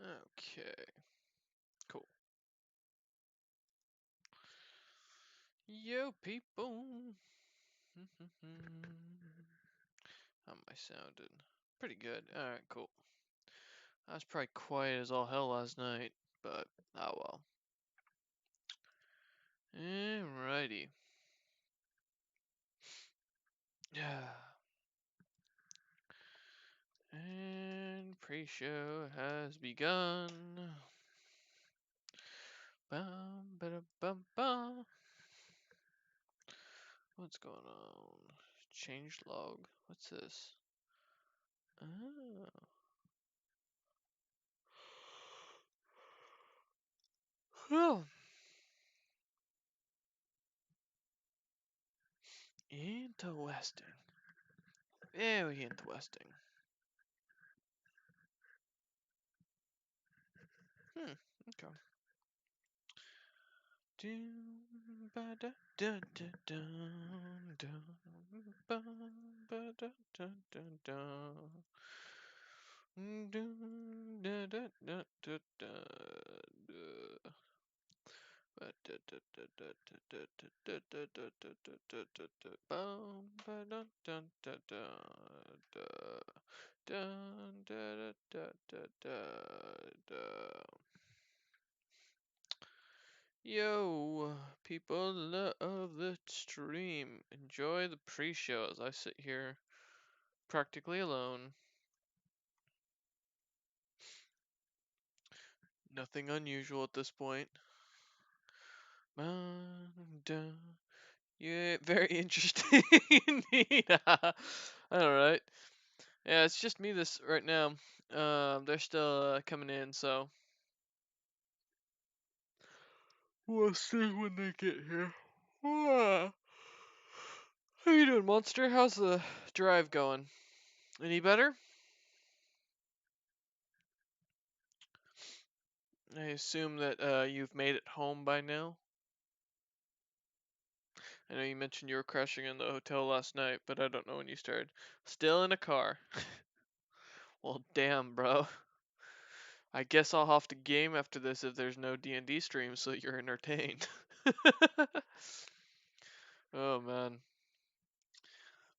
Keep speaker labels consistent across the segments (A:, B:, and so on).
A: Okay. Cool. Yo, people. How am I sounding? Pretty good. Alright, cool. I was probably quiet as all hell last night, but oh well. Alrighty. And pre-show has begun. Bum, ba bum, bum. What's going on? Change log. What's this? Oh. Oh. Interesting. Very interesting. Okay. Yo, people of the stream, enjoy the pre-show as I sit here practically alone. Nothing unusual at this point. Yeah, very interesting indeed. Alright. Yeah, it's just me this right now. They're still coming in, so we'll see when they get here. How you doing, Monster? How's the drive going? Any better? I assume that you've made it home by now. I know you mentioned you were crashing in the hotel last night, but I don't know when you started. Still in a car. Well, damn, bro. I guess I'll have to game after this if there's no D&D stream so you're entertained. Oh, man.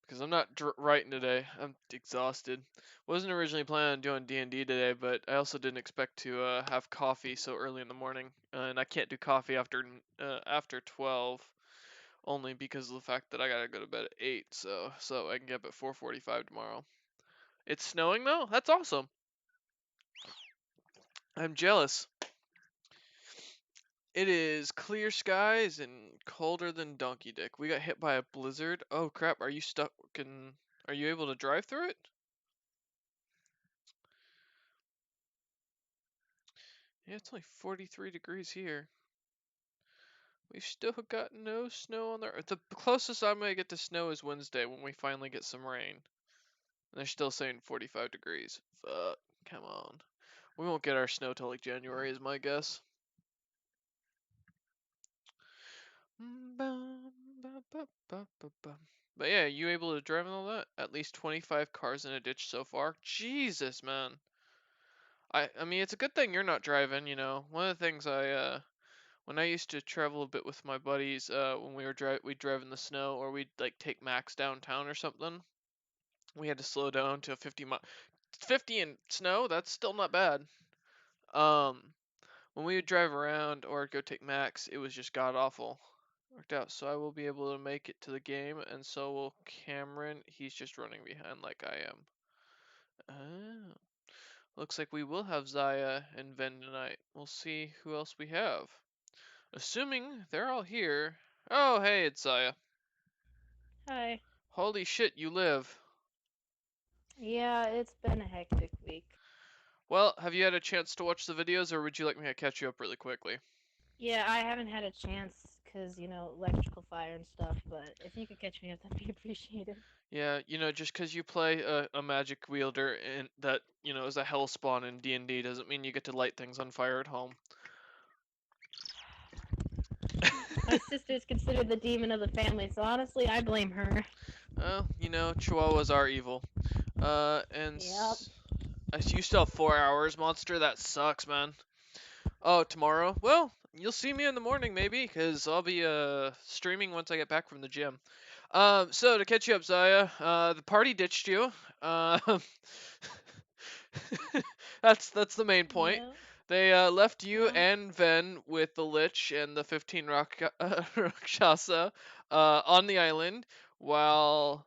A: Because I'm not writing today. I'm exhausted. Wasn't originally planning on doing D&D today, but I also didn't expect to have coffee so early in the morning. And I can't do coffee after 12. Only because of the fact that I gotta go to bed at 8, so I can get up at 4:45 tomorrow. It's snowing though? That's awesome. I'm jealous. It is clear skies and colder than donkey dick. We got hit by a blizzard. Oh crap, are you stuck are you able to drive through it? Yeah, it's only 43 degrees here. We've still got no snow on there. The closest I'm gonna get to snow is Wednesday when we finally get some rain. And they're still saying 45 degrees. Fuck, come on. We won't get our snow till like January is my guess. But yeah, you able to drive and all that? At least 25 cars in a ditch so far? Jesus, man. I mean, it's a good thing you're not driving, you know. One of the things when I used to travel a bit with my buddies, when we'd drive in the snow or we'd like take Max downtown or something. We had to slow down to 50 in snow, that's still not bad. When we would drive around or go take Max, it was just god awful. Worked out, so I will be able to make it to the game, and so will Cameron. He's just running behind like I am. Oh. Looks like we will have Zaya and Ven tonight. We'll see who else we have. Assuming they're all here. Oh, hey, it's Zaya.
B: Hi.
A: Holy shit, you live.
B: Yeah, it's been a hectic week.
A: Well, have you had a chance to watch the videos, or would you like me to catch you up really quickly?
B: Yeah, I haven't had a chance because, electrical fire and stuff, but if you could catch me up, that'd be appreciated.
A: Yeah, just because you play a magic wielder and that, is a hell spawn in D&D doesn't mean you get to light things on fire at home.
B: My sister's considered the demon of the family, so honestly, I blame her.
A: Chihuahuas are evil. And
B: Yep.
A: You still have 4 hours, monster. That sucks, man. Oh, tomorrow? Well, you'll see me in the morning maybe, cause I'll be streaming once I get back from the gym. So to catch you up, Zaya, the party ditched you. Um, that's the main point.
B: Yeah.
A: They left you
B: Yeah.
A: and Ven with the Lich and the 15 Rakshasa on the island, while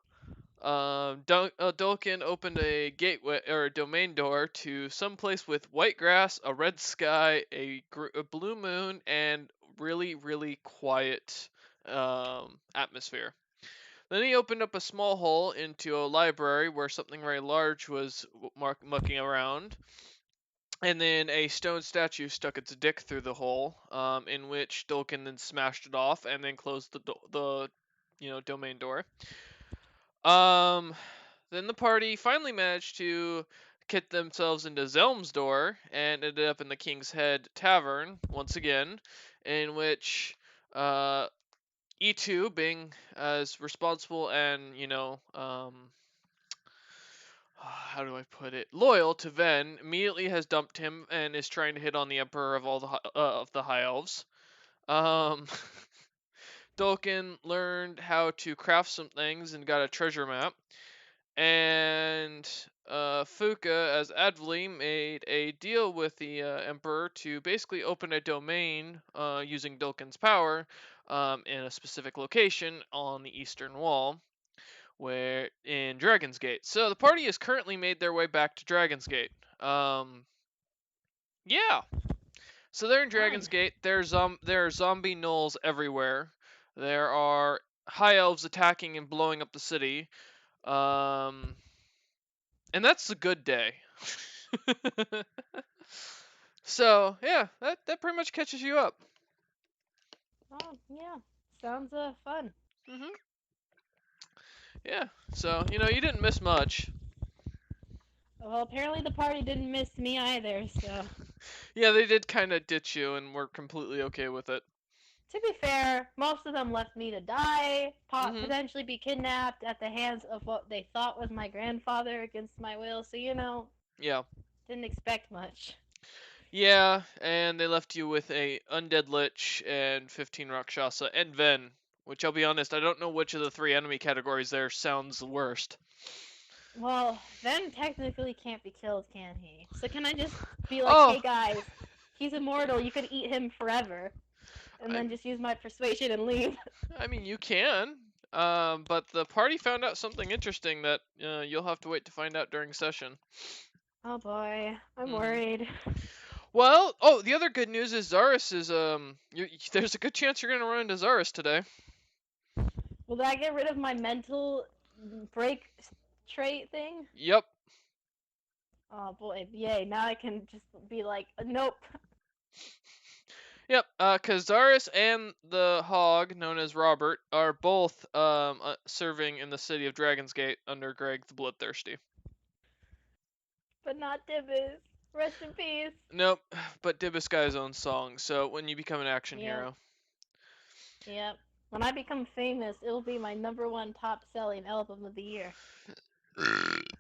A: Dolkin opened a gateway or a domain door to some place with white grass, a red sky, a blue moon, and really, really quiet atmosphere. Then he opened up a small hole into a library where something very large was mucking around. And then a stone statue stuck its dick through the hole, in which Dolkin then smashed it off and then closed the domain door. Um, then the party finally managed to get themselves into Zelm's door and ended up in the King's Head Tavern once again, in which E2, being as responsible and how do I put it, loyal to Ven, immediately has dumped him and is trying to hit on the Emperor of all of the High Elves. Um, Dolkin learned how to craft some things and got a treasure map. And Fuka, as Advli, made a deal with the Emperor to basically open a domain using Dolkin's power in a specific location on the Eastern Wall, where in Dragon's Gate. So the party has currently made their way back to Dragon's Gate. Yeah. So they're in
B: Fun.
A: Dragon's Gate. There are zombie gnolls everywhere. There are high elves attacking and blowing up the city. Um, and that's a good day. So yeah, that pretty much catches you up.
B: Oh yeah. Sounds fun.
A: Mhm. Yeah. So you didn't miss much.
B: Well, apparently the party didn't miss me either. So
A: Yeah, they did kind of ditch you, and we're completely okay with it.
B: to be fair, most of them left me to die,
A: Mhm.
B: potentially be kidnapped at the hands of what they thought was my grandfather against my will. So
A: Yeah.
B: didn't expect much.
A: Yeah, and they left you with a undead lich and 15 Rakshasa and Ven, which I'll be honest, I don't know which of the three enemy categories there sounds the worst.
B: Well, Ven technically can't be killed, can he? So can I just be like,
A: Oh,
B: hey guys, he's immortal, you could eat him forever, and
A: I,
B: then just use my persuasion and leave?
A: I mean you can. But the party found out something interesting that you'll have to wait to find out during session.
B: Oh boy, I'm
A: Mhm.
B: worried.
A: Well, oh, the other good news is Zaris is there's a good chance you're gonna run into Zaris today.
B: Will that get rid of my mental break trait thing?
A: Yep.
B: Oh boy, yay, now I can just be like, nope.
A: Yep, because Zaris and the Hog, known as Robert, are both serving in the city of Dragon's Gate under Greg the Bloodthirsty.
B: But not Dibbis. Rest in peace.
A: Nope, but Dibus got his own song, so when you become an action
B: Yep,
A: hero.
B: yep. When I become famous, it'll be my #1 top-selling album of the year.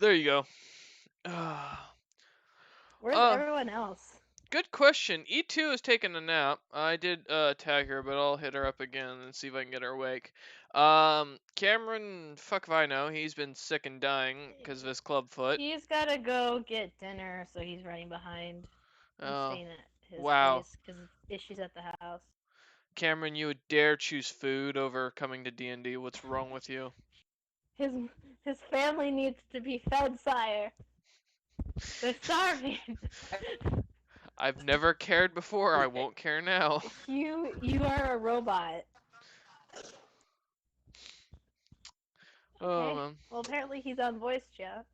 A: There you go.
B: Where's
A: uh,
B: everyone else?
A: Good question. E2 is taking a nap. I did tag her, but I'll hit her up again and see if I can get her awake. Cameron, fuck if I know. He's been sick and dying because of his club foot.
B: He's gotta go get dinner, so he's running behind. I'm
A: Oh,
B: staying at his
A: wow.
B: place because issues at the house.
A: Cameron, you would dare choose food over coming to D&D. What's wrong with you?
B: His his family needs to be fed, sire. They're starving.
A: I've never cared before. I won't care now.
B: You are a robot.
A: Oh,
B: Okay.
A: man.
B: Well, apparently he's on voice chat.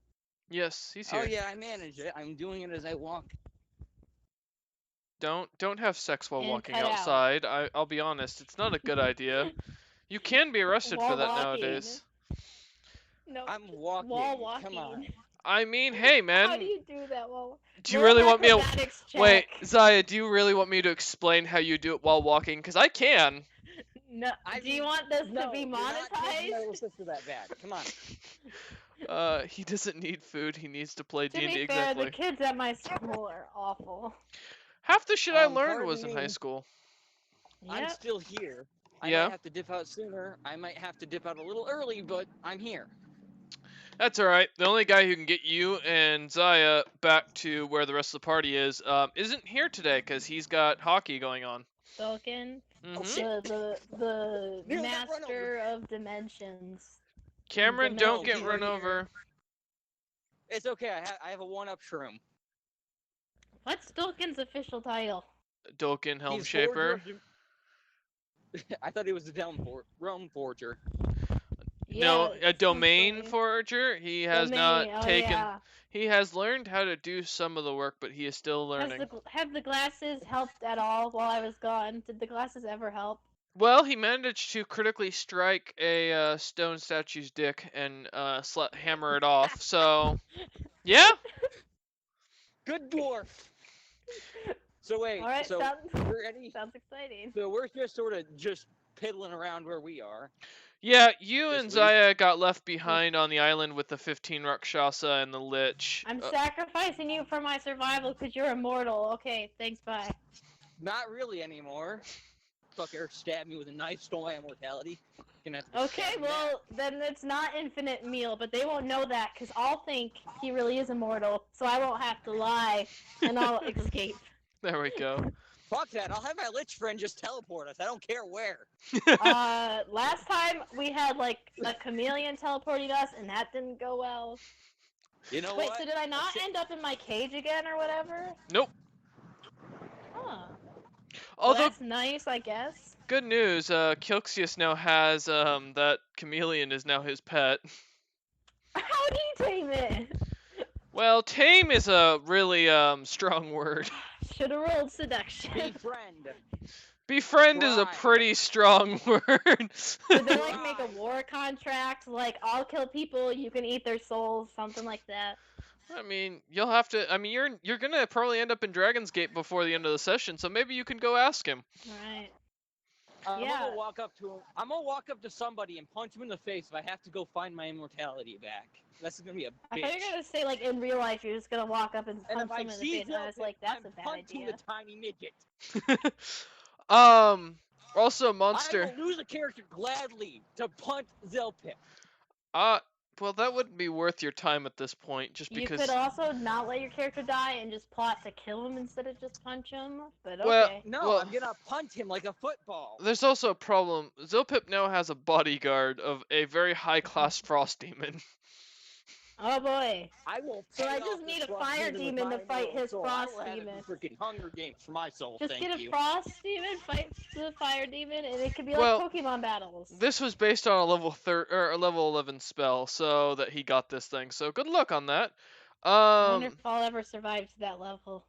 A: Yes, he's
C: Oh
A: here.
C: yeah, I manage it. I'm doing it as I walk.
A: Don't have sex while
B: And
A: walking
B: cut out.
A: outside. I'll be honest. It's not a good idea. You can be arrested for
B: While
A: that
B: walking.
A: nowadays.
B: No.
C: I'm walking.
B: While walking.
C: Come on.
A: I mean, hey, man.
B: How do you do that while?
A: Do you
B: Roll
A: really want me to
B: acrobatics check.
A: wait, Zaya? Do you really want me to explain how you do it while walking? Because I can.
B: No.
C: I
B: Do you
C: mean,
B: want this
C: no,
B: to be
C: you're not taking my
B: monetized?
C: little sister that bad. Come on.
A: He doesn't need food. He needs to play
B: To
A: D&D
B: be fair, the
A: exemplary.
B: kids at my school are awful.
A: Half the shit I learned
C: Pardon
A: was in high
C: me.
A: school.
C: I'm
B: Yep.
C: still here. I
A: Yeah?
C: might have to dip out sooner. I might have to dip out a little early, but I'm here.
A: That's alright. The only guy who can get you and Zaya back to where the rest of the party is, isn't here today because he's got hockey going on.
B: Falcon,
C: Oh
A: Hmm
C: shit!
B: the
C: Neil got run
B: master of dimensions.
A: Cameron,
B: The
A: don't
C: No,
A: get
C: he
A: run
C: right
A: over.
C: It's okay. I have a 1-up shroom.
B: What's Falcon's official title?
A: Dolkin, Helm
C: He's
A: Shaper.
C: Forger of I thought he was the Realm Forger.
A: No,
B: Yeah,
A: a domain
B: something.
A: forager. He has
B: Domain,
A: not
B: oh,
A: taken.
B: Yeah.
A: He has learned how to do some of the work, but he is still learning.
B: Have the glasses helped at all while I was gone? Did the glasses ever help?
A: Well, he managed to critically strike a stone statue's dick and hammer it off. So, yeah.
C: Good dwarf. So wait,
B: All right,
C: so we're
B: sounds exciting.
C: So we're just sort of just piddling around where we are.
A: Yeah, you
C: This
A: and
C: week?
A: Zaya got left behind on the island with the 15 Rakshasa and the Lich.
B: I'm sacrificing you for my survival because you're immortal. Okay, thanks, bye.
C: Not really anymore. Fucker stabbed me with a knife, stole my immortality. Gonna have to
B: Okay,
C: stab him
B: well, then it's not infinite meal, but they won't know that because I'll think he really is immortal, so I won't have to lie, and I'll escape.
A: There we go.
C: back. Fuck that! I'll have my lich friend just teleport us. I don't care where.
B: Last time we had, like, a chameleon teleporting us, and that didn't go well.
C: You know
B: Wait,
C: what?
B: so did I not end up in my cage again or whatever?
A: Nope.
B: Huh. Well,
A: Although,
B: that's nice, I guess.
A: good news, Kilxius now has, that chameleon is now his pet.
B: How'd he tame it?
A: Well, tame is a really, strong word.
B: Should've rolled seduction.
C: Befriend.
A: Befriend is a
C: Right.
A: pretty strong word.
B: Did they, like, make a war contract? Like, I'll kill people, you can eat their souls, something like that.
A: I mean, you'll have to. I mean, you're gonna probably end up in Dragon's Gate before the end of the session, so maybe you can go ask him.
B: Right.
C: I'm
B: Yeah.
C: gonna walk up to him. I'm gonna walk up to somebody and punch him in the face if I have to go find my immortality back. That's gonna be a
B: I thought you
C: bitch.
B: were gonna say, like, in real life, you're just gonna walk up and
C: And
B: punch
C: if I
B: someone in the
C: see
B: face, and I was
C: Zilpip,
B: like, that's
C: I'm
B: a bad
C: punching
B: idea.
C: the tiny midget.
A: Also,
C: I
A: monster.
C: will lose a character gladly to punch Zilpip.
A: Well, that wouldn't be worth your time at this point, just
B: You
A: because.
B: could also not let your character die and just plot to kill him instead of just punch him, but
A: Well-
B: okay.
C: No,
A: Well-
C: I'm gonna punch him like a football.
A: There's also a problem. Zilpip now has a bodyguard of a very high-class frost demon.
B: Oh boy.
C: I will.
B: So
C: pay
B: I
C: off
B: just
C: this
B: need a
C: frost
B: fire
C: with
B: demon
C: my
B: to fight
C: immortal
B: his
C: soul.
B: frost
C: I will have it in
B: demon.
C: freaking Hunger Games for my soul.
B: Just
C: thank
B: get a
C: you.
B: frost demon, fight the fire demon, and it could be
A: Well,
B: like Pokemon battles.
A: This was based on a level 11 spell, so that he got this thing. So good luck on that.
B: I wonder if I'll ever survive to that level.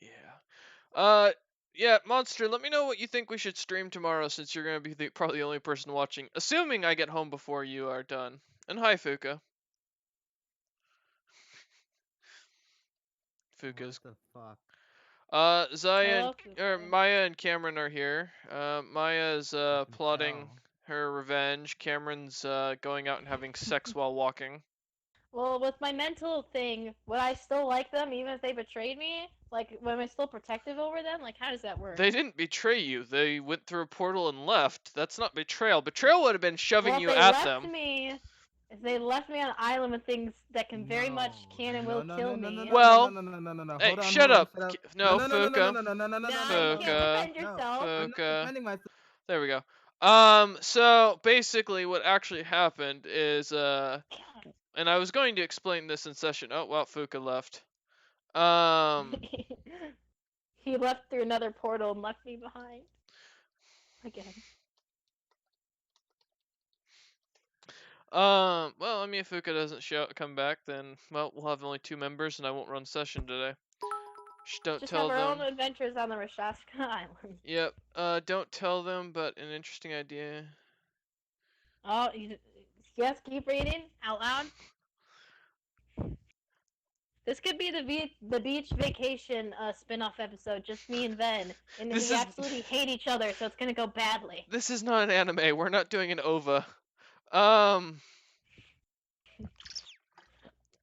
A: Yeah. Yeah, Monster, let me know what you think we should stream tomorrow since you're going to be probably the only person watching. Assuming I get home before you are done. And hi, Fuka. Fuka's.
D: What the fuck?
A: Zaya
B: Hello,
A: or
B: Fuka.
A: Maya and Cameron are here. Maya's
D: I can
A: plotting
D: tell.
A: her revenge. Cameron's going out and having sex while walking.
B: Well, with my mental thing, would I still like them even if they betrayed me? Like, am I still protective over them? Like, how does that work?
A: They didn't betray you. They went through a portal and left. That's not betrayal. Betrayal would have been shoving
B: Well,
A: you
B: if they
A: at
B: left
A: them.
B: me, if they left me on an island with things that can very much can and will kill me.
A: Well,
D: no.
A: Hey,
D: Hold on,
A: shut
D: hold on,
A: up.
D: shut up.
A: No,
D: no,
A: Fuka.
D: no,
B: No, you
A: Fuka.
B: can't defend yourself.
D: I'm not
A: Fuka.
D: defending myself.
A: There we go. So basically what actually happened is, and I was going to explain this in session. Oh, well, Fuka left.
B: He left through another portal and left me behind. Again.
A: Well, I mean, if Fuka doesn't come back, then, well, we'll have only 2 members and I won't run session today. Shh, don't
B: Just
A: tell
B: have our own
A: them.
B: adventures on the Rashashka Island.
A: Yep, don't tell them, but an interesting idea.
B: Oh, yes, keep reading out loud. This could be the beach vacation spin-off episode, just me and Ven, and
A: This
B: we
A: is-
B: absolutely hate each other, so it's gonna go badly.
A: This is not an anime. We're not doing an OVA.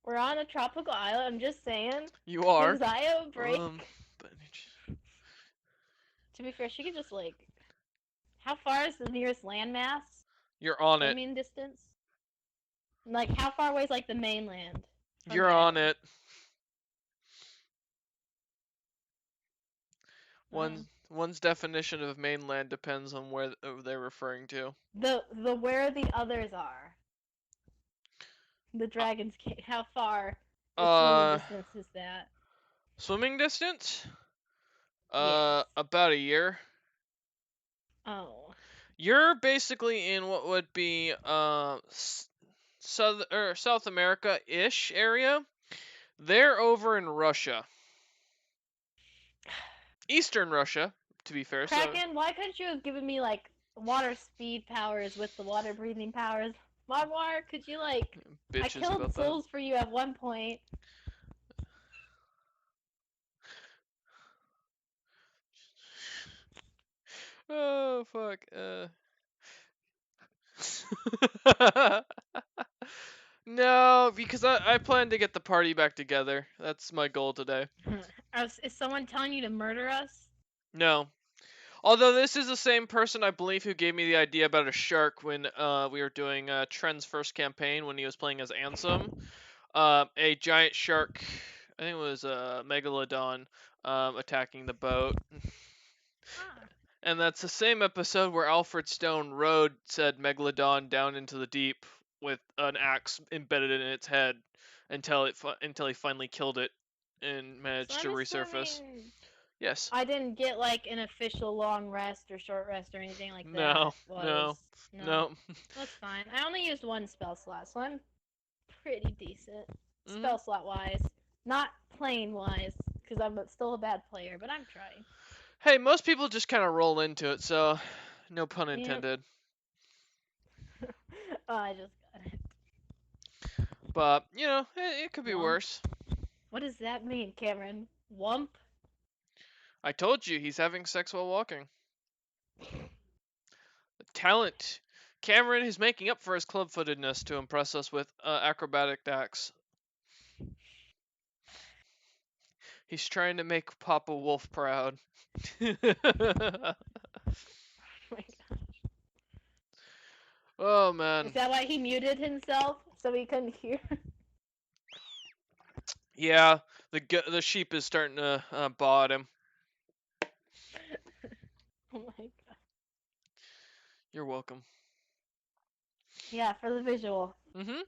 B: We're on a tropical island. I'm just saying.
A: You are.
B: Gives Aya a break.
A: But
B: To be fair, she could just like. How far is the nearest landmass?
A: you're on it.
B: Swimming distance? Like, how far away is like the mainland? from
A: You're
B: the
A: on
B: island?
A: it. One's definition of mainland depends on where they're referring to.
B: The where the others are. The Dragon's Cave. How far the swimming distance is that?
A: Swimming distance?
B: Yes.
A: About a year.
B: Oh.
A: You're basically in what would be South America-ish area. They're over in Russia. Eastern Russia, to be fair.
B: Kraken, why couldn't you have given me like water speed powers with the water breathing powers? Marmar, could you like? I
A: Bitches
B: killed
A: about that.
B: souls for you at one point.
A: Oh fuck. No, because I plan to get the party back together. That's my goal today.
B: Is someone telling you to murder us?
A: No. Although this is the same person, I believe, who gave me the idea about a shark when we were doing Trent's first campaign when he was playing as Ansem. A giant shark, I think it was Megalodon, attacking the boat.
B: Ah.
A: And that's the same episode where Alfred Stone rode said Megalodon down into the deep with an axe embedded in its head until he finally killed it and managed
B: So
A: to
B: I'm
A: resurface.
B: assuming
A: Yes.
B: I didn't get like an official long rest or short rest or anything like that.
A: No.
B: No.
A: No.
B: That's fine. I only used one spell slot, so I'm pretty decent.
A: Mhm.
B: Spell slot wise. Not playing wise, because I'm still a bad player, but I'm trying.
A: Hey, most people just kind of roll into it, so no pun
B: Yep.
A: intended.
B: Oh, I just got it.
A: But, you know, it could be
B: Womp.
A: worse.
B: What does that mean, Cameron? Wump?
A: I told you he's having sex while walking. Talent. Cameron is making up for his club-footedness to impress us with acrobatic acts. He's trying to make Papa Wolf proud.
B: Oh my gosh.
A: Oh man.
B: Is that why he muted himself? So he couldn't hear?
A: Yeah, the sheep is starting to baw at him.
B: Oh my god.
A: You're welcome.
B: Yeah, for the visual.
A: Mhm.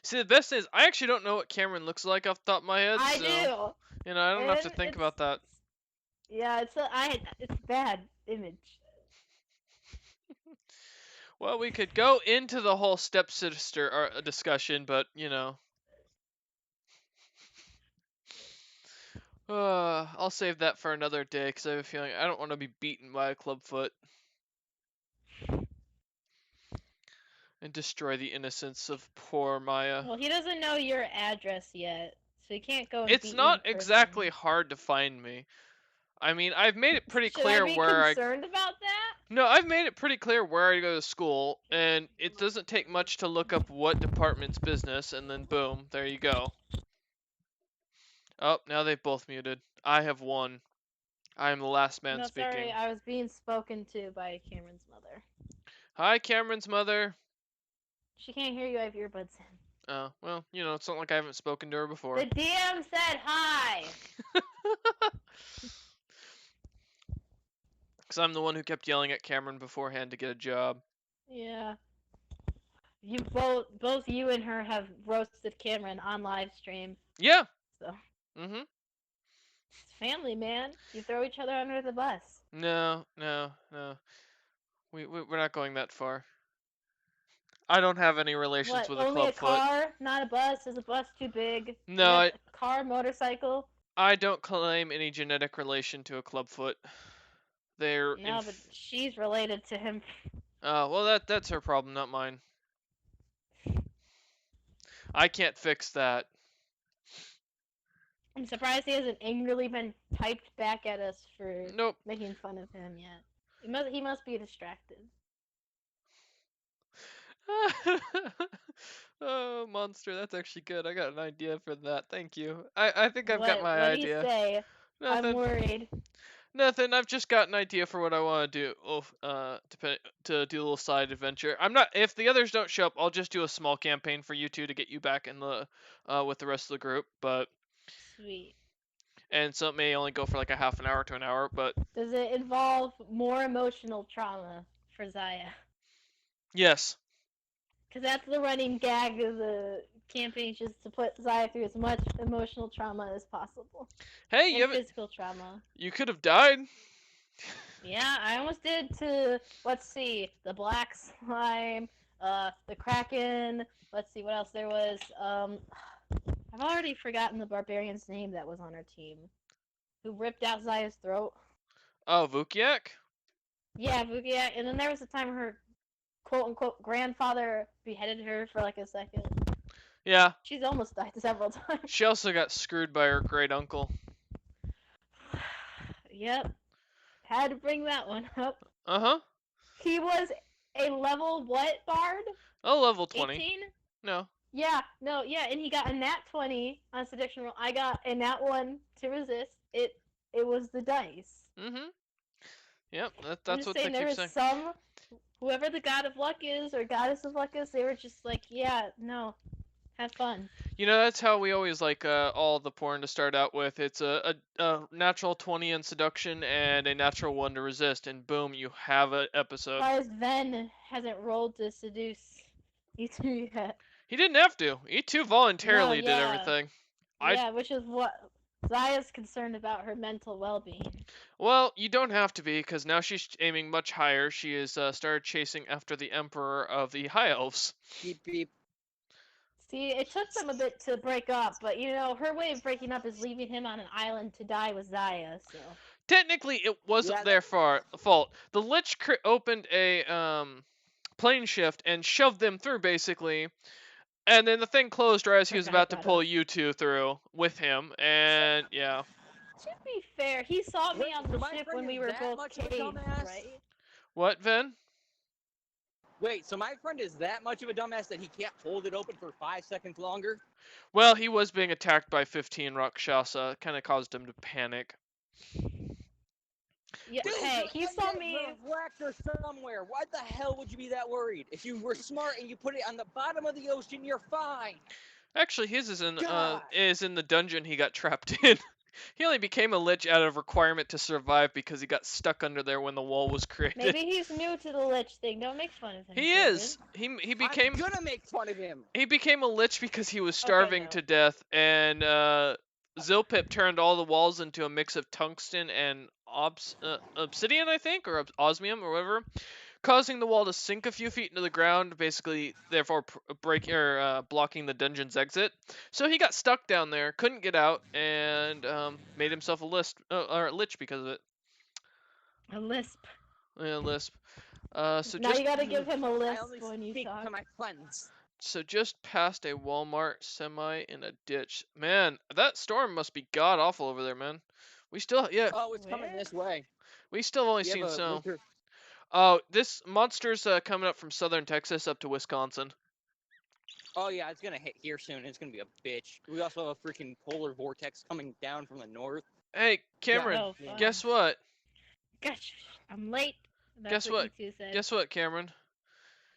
A: See, the best is I actually don't know what Cameron looks like off the top of my head.
B: I
A: so,
B: do.
A: You know, I don't have to
B: And
A: think about that.
B: Yeah, it's bad image.
A: Well, we could go into the whole stepsister discussion, but you know. I'll save that for another day because I have a feeling I don't want to be beaten by a clubfoot and destroy the innocence of poor Maya.
B: Well, he doesn't know your address yet, so he can't go and
A: It's
B: beat
A: not
B: you in
A: exactly
B: person.
A: hard to find me. I mean, I've made it pretty
B: Should
A: clear
B: I be
A: where
B: concerned about that?
A: No, I've made it pretty clear where I go to school, and it doesn't take much to look up what department's business, and then boom, there you go. Oh, now they've both muted. I have won. I am the last man
B: No,
A: speaking.
B: sorry, I was being spoken to by Cameron's mother.
A: Hi, Cameron's mother.
B: She can't hear you, I have earbuds in.
A: Oh, well, you know, it's not like I haven't spoken to her before.
B: The DM said hi!
A: Because I'm the one who kept yelling at Cameron beforehand to get a job.
B: Yeah. You both you and her have roasted Cameron on live stream.
A: Yeah.
B: So.
A: Mm-hmm.
B: It's family, man. You throw each other under the bus.
A: No. We're not going that far. I don't have any relations with a
B: only a
A: clubfoot.
B: car, not a bus? Is a bus too big?
A: No,
B: a car, motorcycle?
A: I don't claim any genetic relation to a clubfoot. They're
B: No, but she's related to him.
A: well, that's her problem, not mine. I can't fix that.
B: I'm surprised he hasn't angrily been typed back at us for
A: Nope.
B: making fun of him yet. He must be distracted.
A: Oh, monster, that's actually good. I got an idea for that. Thank you. I think I've got my
B: What do you
A: idea.
B: say? I'm
A: Nothing.
B: worried.
A: Nothing. I've just got an idea for what I want to do. To do a little side adventure. I'm not. If the others don't show up, I'll just do a small campaign for you two to get you back in the, with the rest of the group. But
B: Sweet.
A: and so it may only go for like a half an hour to an hour. But
B: Does it involve more emotional trauma for Zaya?
A: yes.
B: Because that's the running gag of the campaign, just to put Zaya through as much emotional trauma as possible.
A: Hey,
B: And
A: you haven't.
B: physical trauma.
A: You could have died.
B: Yeah, I almost did to, let's see, the black slime, the kraken, let's see what else there was. I've already forgotten the barbarian's name that was on our team. Who ripped out Zaya's throat.
A: Oh, Vukiak.
B: Yeah, Vugia, and then there was a time her quote-unquote grandfather beheaded her for like a second.
A: Yeah.
B: She's almost died several times.
A: She also got screwed by her great uncle.
B: Yep. Had to bring that one up.
A: Uh-huh.
B: He was a level what bard?
A: Oh, level 20.
B: 18?
A: No.
B: Yeah, no, yeah, and he got a nat 20 on seduction roll. I got a nat 1 to resist. It was the dice.
A: Mm-hmm. Yep,
B: I'm
A: that's
B: just
A: what
B: saying
A: they
B: there
A: keep
B: was
A: saying.
B: whoever the god of luck is or goddess of luck is, they were just like, yeah, no, have fun.
A: You know, that's how we always like all the porn to start out with. It's a natural 20 in seduction and a natural 1 to resist, and boom, you have an episode.
B: Surprised Ven hasn't rolled to seduce you two yet.
A: He didn't have to. He too voluntarily
B: No,
A: did
B: yeah.
A: everything.
B: Yeah, which is what Zaya's concerned about her mental well-being.
A: Well, you don't have to be, because now she's aiming much higher. She has started chasing after the Emperor of the High Elves.
C: Beep beep.
B: See, it took them a bit to break up, but you know, her way of breaking up is leaving him on an island to die with Zaya, so.
A: Technically, it wasn't
C: Yeah,
A: their fault. The Lich opened a plane shift and shoved them through, basically. And then the thing closed right as he was
B: Forgot
A: about to
B: about
A: pull
B: us.
A: you two through with him, and yeah.
B: To be fair, he saw me
C: Wait,
B: on
C: so
B: the
C: my
B: ship
C: friend
B: when we
C: is
B: were
C: that
B: both
C: much of a
B: caged,
C: dumbass?
B: right?
A: What, Ven?
C: Wait, so my friend is that much of a dumbass that he can't hold it open for 5 seconds longer?
A: Well, he was being attacked by 15 Rakshasa. Kind of caused him to panic.
B: Yeah,
C: Dude,
B: hey,
C: you're
B: he
C: in
B: saw
C: the
B: me.
C: reactor somewhere. Why the hell would you be that worried? If you were smart and you put it on the bottom of the ocean, you're fine.
A: Actually, his is in
C: God.
A: the dungeon he got trapped in. He only became a lich out of requirement to survive because he got stuck under there when the wall was created.
B: Maybe he's new to the lich thing. Don't make fun of him.
A: He
B: Kevin.
A: is. He became
C: I'm gonna make fun of him.
A: he became a lich because he was starving
B: no.
A: to death, and Zilpip turned all the walls into a mix of tungsten and obsidian, I think, or osmium or whatever, causing the wall to sink a few feet into the ground, basically, therefore blocking the dungeon's exit. So he got stuck down there, couldn't get out, and made himself a lich because of it.
B: A lisp.
A: Yeah, lisp. So
B: Now
A: just
B: you gotta give him a
C: I
B: lisp
C: only
B: when you
C: speak
B: talk.
C: to my friends.
A: So just past a Walmart semi in a ditch. Man, that storm must be god awful over there, man. We still
C: Oh, it's coming
B: Where?
C: this way.
A: we still only
C: We have
A: seen
C: a
A: snow.
C: winter-
A: Oh, this monster's coming up from southern Texas up to Wisconsin.
C: Oh yeah, it's gonna hit here soon. It's gonna be a bitch. We also have a freaking polar vortex coming down from the north.
A: Hey, Cameron,
B: Oh, fun.
A: guess what?
B: Gosh, I'm late. That's
A: Guess
B: what? You two said.
A: Guess what, Cameron?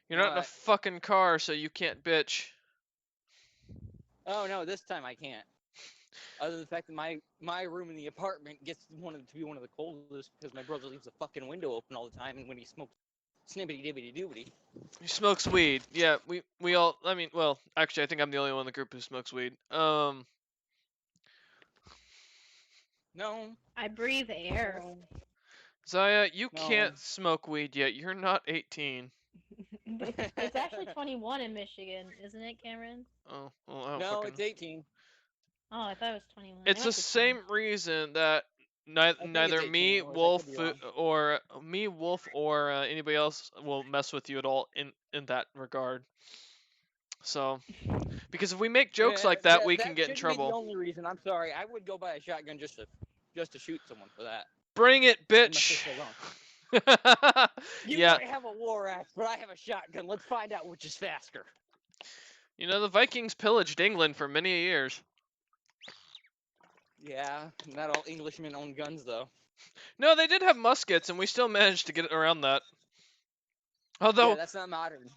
A: You're not in a
C: What?
A: fucking car, so you can't bitch.
C: Oh no, this time I can't. Other than the fact that my room in the apartment gets to be one of the coldest because my brother leaves the fucking window open all the time, and when he smokes snippity dibbity doobity.
A: He smokes weed. Yeah, we all. I mean, well, actually, I think I'm the only one in the group who smokes weed.
C: No.
B: I breathe air.
C: no.
A: Zaya, you
C: No.
A: can't smoke weed yet. You're not 18.
B: It's actually 21 in Michigan, isn't it, Cameron?
A: Oh, well, I don't
C: No,
A: fucking...
C: it's 18.
B: Oh, I thought it was 21. I
A: It's the
B: went to
A: same reason that
C: think
A: neither
C: it's 18
A: me,
C: hours, I
A: Wolf,
C: could be
A: Wolf, or anybody else will mess with you at all in that regard. So, because if we make jokes
C: Yeah,
A: like that, we can get in
C: shouldn't be
A: trouble.
C: the only reason. I'm sorry. I would go buy a shotgun just to shoot someone for that.
A: Bring it,
C: Leave my
A: bitch.
C: sister You
A: Yeah,
C: might have a war axe, but I have a shotgun. Let's find out which is faster.
A: you know the Vikings pillaged England for many years.
C: Yeah, not all Englishmen own guns, though.
A: No, they did have muskets, and we still managed to get around that.
C: Yeah,
A: Although
C: that's not modern.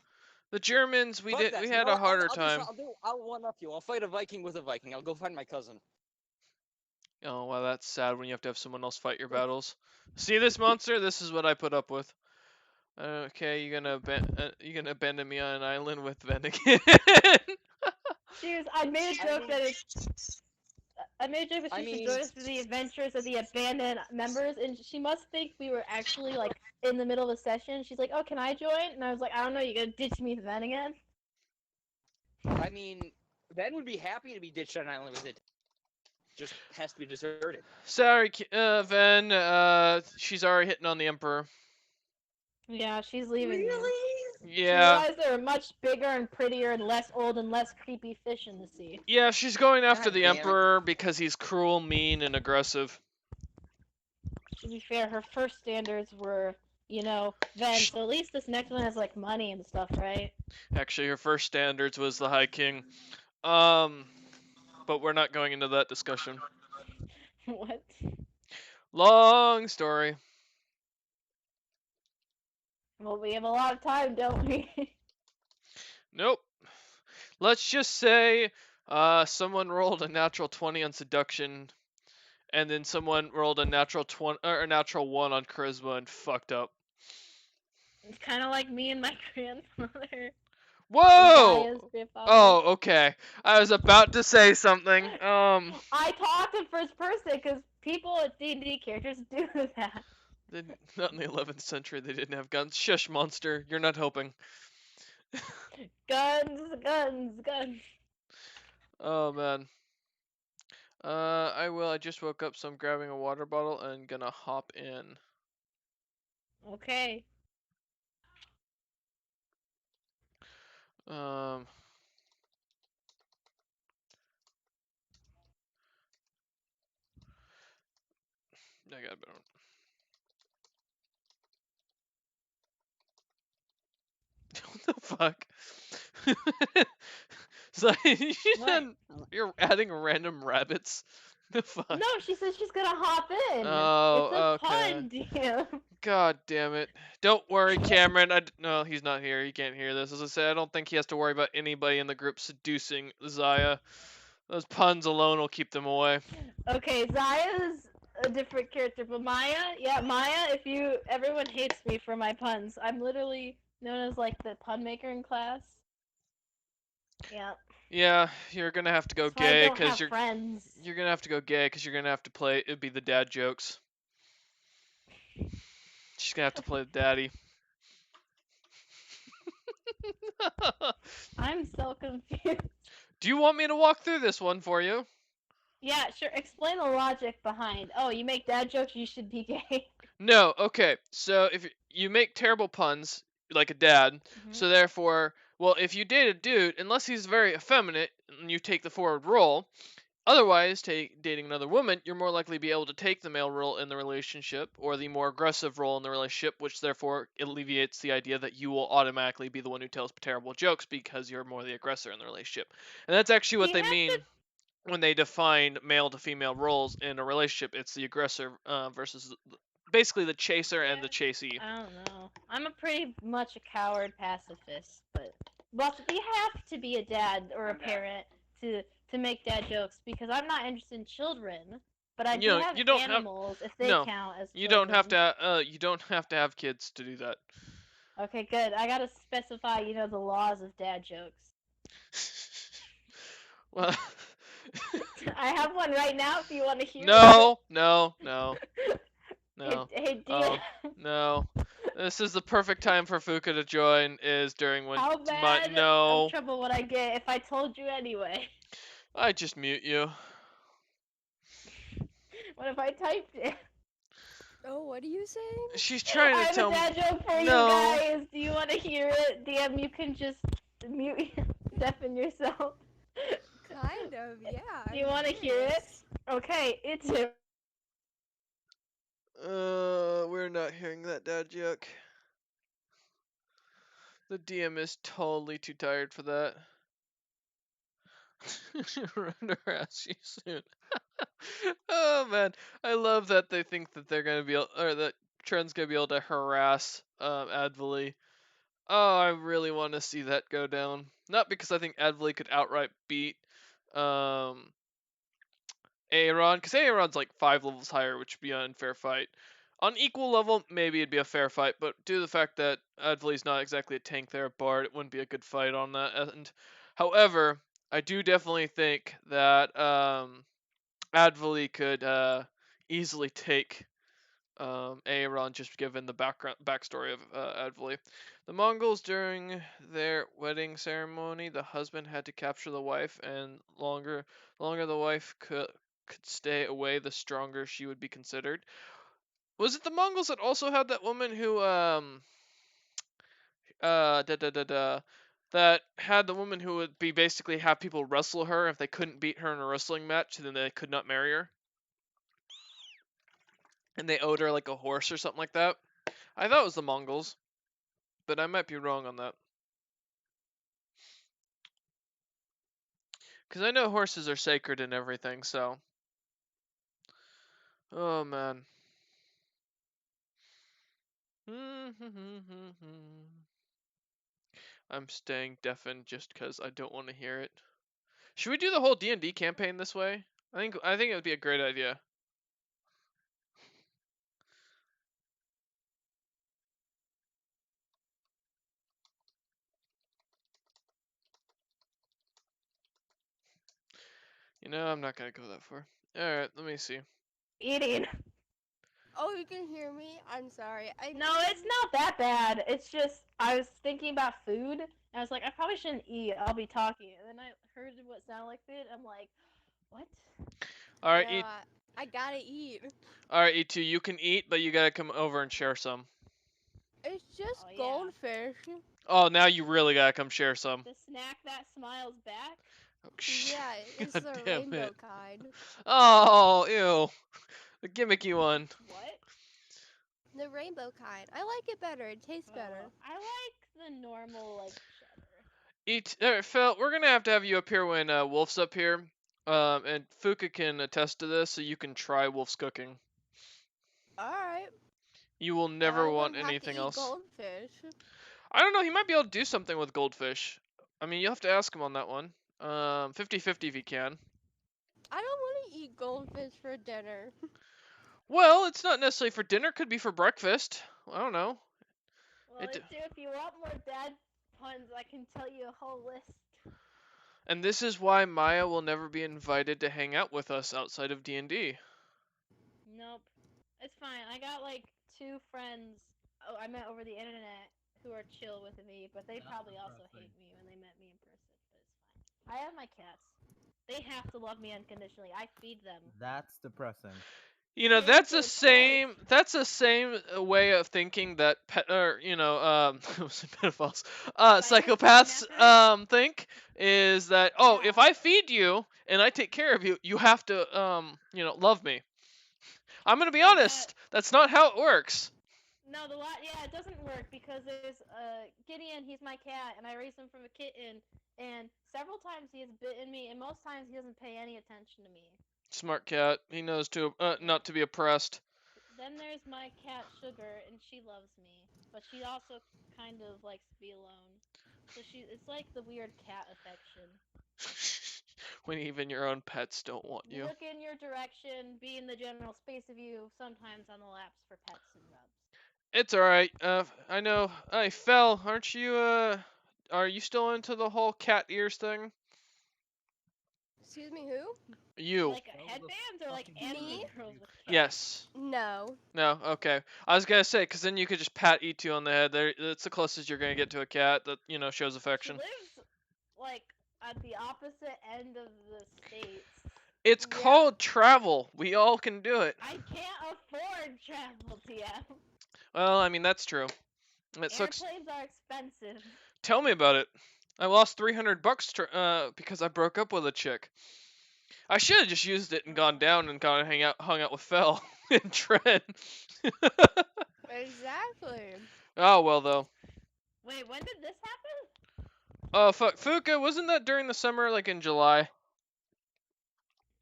A: the Germans, we
C: Fuck that.
A: we
C: You
A: had
C: know
A: a
C: what?
A: harder time.
C: I'll one up you. I'll fight a Viking with a Viking. I'll go find my cousin.
A: Oh, well, that's sad when you have to have someone else fight your battles. See this monster? This is what I put up with. Okay, you're gonna abandon me on an island with Vanagon.
B: Cheers. I made a joke that
C: I
B: she should
C: mean-
B: join us for the adventures of the abandoned members, and she must think we were actually like in the middle of a session. She's like, "Oh, can I join?" And I was like, "I don't know. You gonna ditch me then again?"
C: I mean, Ben would be happy to be ditched on an island with it. Just has to be deserted.
A: Sorry, Ven. She's already hitting on the Emperor.
B: Yeah, she's leaving. now. She
A: Yeah.
B: realized there are much bigger and prettier and less old and less creepy fish in the sea.
A: Yeah, she's going after
C: God
A: the
C: damn it.
A: Emperor because he's cruel, mean, and aggressive.
B: To be fair, her first standards were, Ven. So at least this next one has like money and stuff, right?
A: Actually, her first standards was the High King. But we're not going into that discussion.
B: What?
A: Long story.
B: Well, we have a lot of time, don't we?
A: Nope. Let's just say someone rolled a natural 20 on seduction, and then someone rolled a natural 20 or a natural 1 on charisma and fucked up.
B: It's kind of like me and my grandmother.
A: Whoa!
B: Zaya's grandfather.
A: Oh, okay. I was about to say something.
B: I talked in first person because people at D&D characters do that.
A: Not in the 11th century. They didn't have guns. Shush, monster. You're not helping.
B: Guns, guns, guns.
A: Oh man. I will. I just woke up, so I'm grabbing a water bottle and gonna hop in.
B: Okay.
A: I got a bit. What the fuck? So you're adding random rabbits. The fuck?
B: No, she says she's gonna hop in.
A: Oh,
B: it's a
A: okay.
B: pun, DM.
A: God damn it. Don't worry, Cameron. No, he's not here. He can't hear this. As I said, I don't think he has to worry about anybody in the group seducing Zaya. Those puns alone will keep them away.
B: Okay, Zaya's a different character, but Maya, Maya, everyone hates me for my puns. I'm literally known as like the pun maker in class. Yeah.
A: Yeah, you're gonna have to go
B: That's why I
A: gay
B: don't
A: because
B: have friends.
A: you're gonna have to go gay because you're gonna have to play. It'd be the dad jokes. She's gonna have to play the daddy.
B: I'm so confused.
A: Do you want me to walk through this one for you?
B: Yeah, sure. Explain the logic behind. Oh, you make dad jokes, you should be gay.
A: No, okay. So if you make terrible puns like a dad,
B: Mhm.
A: so therefore, well, if you date a dude, unless he's very effeminate, and you take the forward role, otherwise, dating another woman, you're more likely to be able to take the male role in the relationship or the more aggressive role in the relationship, which therefore alleviates the idea that you will automatically be the one who tells terrible jokes because you're more the aggressor in the relationship. And that's actually what
B: You
A: they
B: have
A: mean
B: to-
A: when they define male to female roles in a relationship. It's the aggressor versus basically the chaser and the chasee.
B: I don't know. I'm a pretty much a coward pacifist, but you have to be a dad or a parent to make dad jokes because I'm not interested in children. But I do have
A: You don't have-
B: animals if they
A: no,
B: count as.
A: You don't have
B: children.
A: to. You don't have to have kids to do that.
B: Okay, good. I gotta specify, the laws of dad jokes.
A: Well,
B: I have one right now if you want to hear it.
A: no.
B: Hey,
A: Oh, no. This is the perfect time for Fuka to join. Is during when
B: how bad
A: no.
B: of trouble would I get if I told you anyway?
A: I just mute you.
B: What if I typed it?
E: Oh, what are you saying?
A: She's trying
B: I
A: to
B: have
A: tell
B: a
A: me.
B: dad joke for
A: No.
B: you guys. Do you want to hear it? DM, you can just mute, deafen yourself.
E: Kind of, yeah.
B: Do you want to hear it? Okay, it's a
A: We're not hearing that dad joke. The DM is totally too tired for that. Run harass you soon. Oh man, I love that they think that they're gonna be able, or that Trent's gonna be able to harass Advali. Oh, I really want to see that go down. Not because I think Advali could outright beat um Aeron, because Aeron's like 5 levels higher, which would be an unfair fight. On equal level, maybe it'd be a fair fight, but due to the fact that Advali's not exactly a tank there, Bard, it wouldn't be a good fight on that end. However, I do definitely think that Advali could easily take Aeron, just given the backstory of Advali. The Mongols, during their wedding ceremony, the husband had to capture the wife, and longer the wife could stay away, the stronger she would be considered. Was it the Mongols that also had that woman who that had the woman who would be basically have people wrestle her if they couldn't beat her in a wrestling match, then they could not marry her? And they owed her like a horse or something like that. I thought it was the Mongols, but I might be wrong on that. Because I know horses are sacred and everything, so. Oh man. I'm staying deafened just because I don't want to hear it. Should we do the whole D&D campaign this way? I think it would be a great idea. You know, I'm not gonna go that far. Alright, let me see.
B: Eating.
E: Oh, you can hear me? I'm sorry.
B: No, it's not that bad. It's just I was thinking about food, and I was like, I probably shouldn't eat. I'll be talking, and then I heard what sounded like food. I'm like, what?
A: Alright,
E: No,
A: eat.
E: I gotta eat.
A: Alright, E2, you can eat, but you gotta come over and share some.
E: It's just
B: Oh, yeah.
E: goldfish.
A: Oh, now you really gotta come share some.
B: The snack that smiles back.
A: Oh, shh.
E: Yeah, it's
A: God
E: the
A: damn
E: rainbow
A: it.
E: kind.
A: Oh, ew. The gimmicky one.
B: What?
E: The rainbow kind. I like it better. It tastes better.
B: I like the normal like cheddar.
A: Alright, Phil, we're gonna have you up here when Wolf's up here. And Fuka can attest to this, so you can try Wolf's cooking.
E: Alright.
A: You will never want
E: have
A: anything
E: to eat
A: else.
E: goldfish.
A: I don't know, he might be able to do something with goldfish. I mean, you'll have to ask him on that one. 50-50 if he can.
E: I don't want to eat goldfish for dinner.
A: Well, it's not necessarily for dinner, could be for breakfast. I don't know.
B: Well, if you want more dad puns, I can tell you a whole list.
A: And this is why Maya will never be invited to hang out with us outside of D&D.
B: Nope. It's fine. I got like 2 friends I met over the internet who are chill with me, but they probably also hate me when they met me in person, but it's fine. I have my cats. They have to love me unconditionally. I feed them.
D: That's depressing.
A: You know, that's the same way of thinking that pedophiles, psychopaths think, is that, oh, if I feed you and I take care of you, you have to love me. I'm gonna be honest, that's not how it works.
B: No, it doesn't work because there's Gideon, he's my cat, and I raised him from a kitten, and several times he has bitten me, and most times he doesn't pay any attention to me.
A: Smart cat. He knows not to be oppressed.
B: Then there's my cat Sugar, and she loves me, but she also kind of likes to be alone. So it's like the weird cat affection.
A: When even your own pets don't want you.
B: Look in your direction, be in the general space of you, sometimes on the laps for pets and rubs.
A: It's alright. I know. Hey, Fel, aren't you, are you still into the whole cat ears thing?
E: Excuse me, who?
A: You.
B: Like headbands or like anime girls with cats?
A: Yes.
E: No.
A: No, okay. I was gonna say, because then you could just pat E2 on the head. That's the closest you're gonna get to a cat that, shows affection.
B: She lives, like, at the opposite end of the states.
A: It's called travel. We all can do it.
B: I can't afford travel, TM.
A: Well, I mean, that's true. It sucks.
B: Airplanes are expensive.
A: Tell me about it. I lost $300 because I broke up with a chick. I should have just used it and gone down and gone and hung out with Fel and Trent.
E: Exactly.
A: Oh well though.
B: Wait, when did this happen?
A: Oh fuck, Fuka, wasn't that during the summer, like in July?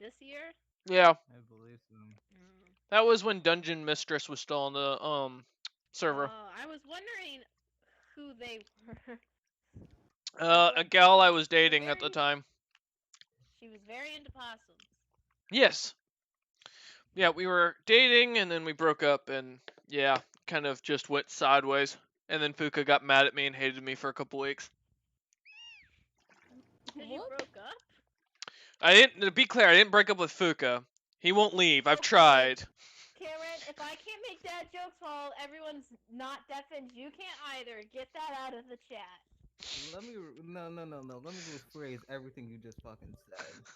B: This year?
A: Yeah,
D: I believe so.
B: Mm.
A: that was when Dungeon Mistress was still on the server.
B: Oh, I was wondering who they were.
A: A gal I was dating at the
B: Very-
A: time.
B: She was very into possums.
A: Yes. Yeah, we were dating and then we broke up and yeah, kind of just went sideways. And then Fuka got mad at me and hated me for a couple weeks.
B: Because you
E: What?
B: broke up?
A: I didn't, to be clear, I didn't break up with Fuka. He won't leave. I've
B: Okay.
A: tried.
B: Cameron, if I can't make dad jokes while everyone's not deafened, you can't either. Get that out of the chat.
D: Let me no. Let me rephrase everything you just fucking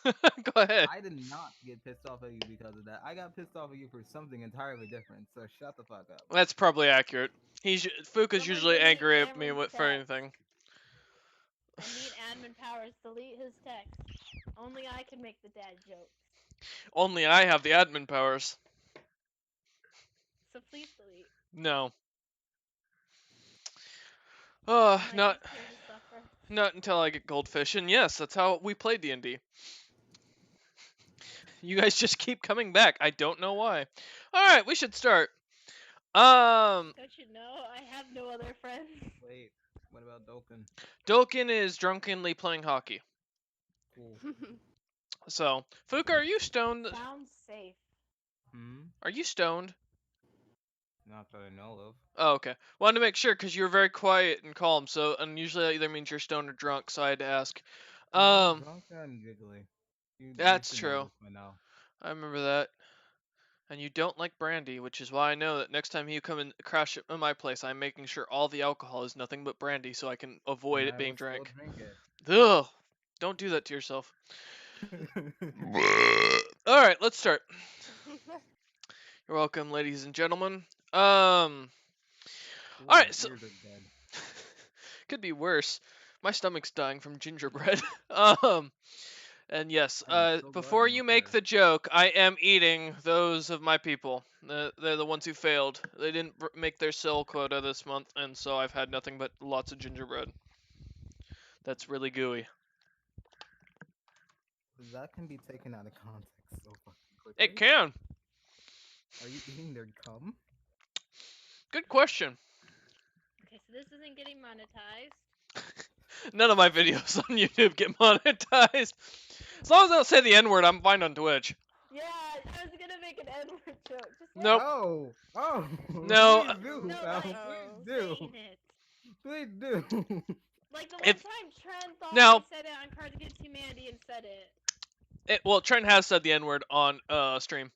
D: said.
A: Go ahead.
D: I did not get pissed off at you because of that. I got pissed off at you for something entirely different. So shut the fuck up.
A: That's probably accurate. Fuka's
B: Someone
A: usually
B: delete
A: angry at me
B: Cameron's
A: for
B: text.
A: anything.
B: I need admin powers. Delete his text. Only I can make the dad jokes.
A: Only I have the admin powers.
B: So please delete.
A: No.
B: I'm
A: Not
B: just here to suffer.
A: not until I get goldfish. And yes, that's how we play D&D. You guys just keep coming back. I don't know why. All right, we should start.
B: Don't you know I have no other friends?
D: Wait, what about Dolkin?
A: Dolkin is drunkenly playing hockey.
D: Cool.
A: So, Fuka, are you stoned?
B: Sounds safe.
A: Are you stoned?
D: Not that I know of.
A: Oh, okay. Wanted to make sure because you were very quiet and calm. So, and usually that either means you're stoned or drunk. So I had to ask.
D: Drunk and giggly. You
A: That's
D: should know
A: true.
D: this by now.
A: I remember that. And you don't like brandy, which is why I know that next time you come and crash at my place, I'm making sure all the alcohol is nothing but brandy, so I can avoid
D: And
A: it
D: I
A: being
D: will still
A: drank.
D: drink it.
A: Ugh! Don't do that to yourself. All right, let's start. You're welcome, ladies and gentlemen.
D: Cool,
A: Alright, so
D: ears are dead.
A: could be worse. My stomach's dying from gingerbread. And yes,
D: I'm so glad
A: before
D: I'm
A: you
D: not
A: make
D: there.
A: the joke, I am eating those of my people. They're the ones who failed. They didn't make their cell quota this month, and so I've had nothing but lots of gingerbread. That's really gooey.
D: That can be taken out of context so fucking quickly.
A: It can.
D: Are you eating their cum?
A: Good question.
B: Okay, so this isn't getting monetized.
A: None of my videos on YouTube get monetized. As long as I don't say the N-word, I'm fine on Twitch.
B: Yeah, I was gonna make an N-word joke. Just
A: Nope.
D: Oh!
A: No,
D: Please do,
B: No,
D: Val,
B: like,
D: please do.
B: saying it.
D: Please do.
B: Like the one
A: If-
B: time Trent thought
A: Now-
B: I said it on Cards Against Humanity and said it.
A: Well, Trent has said the N-word on stream.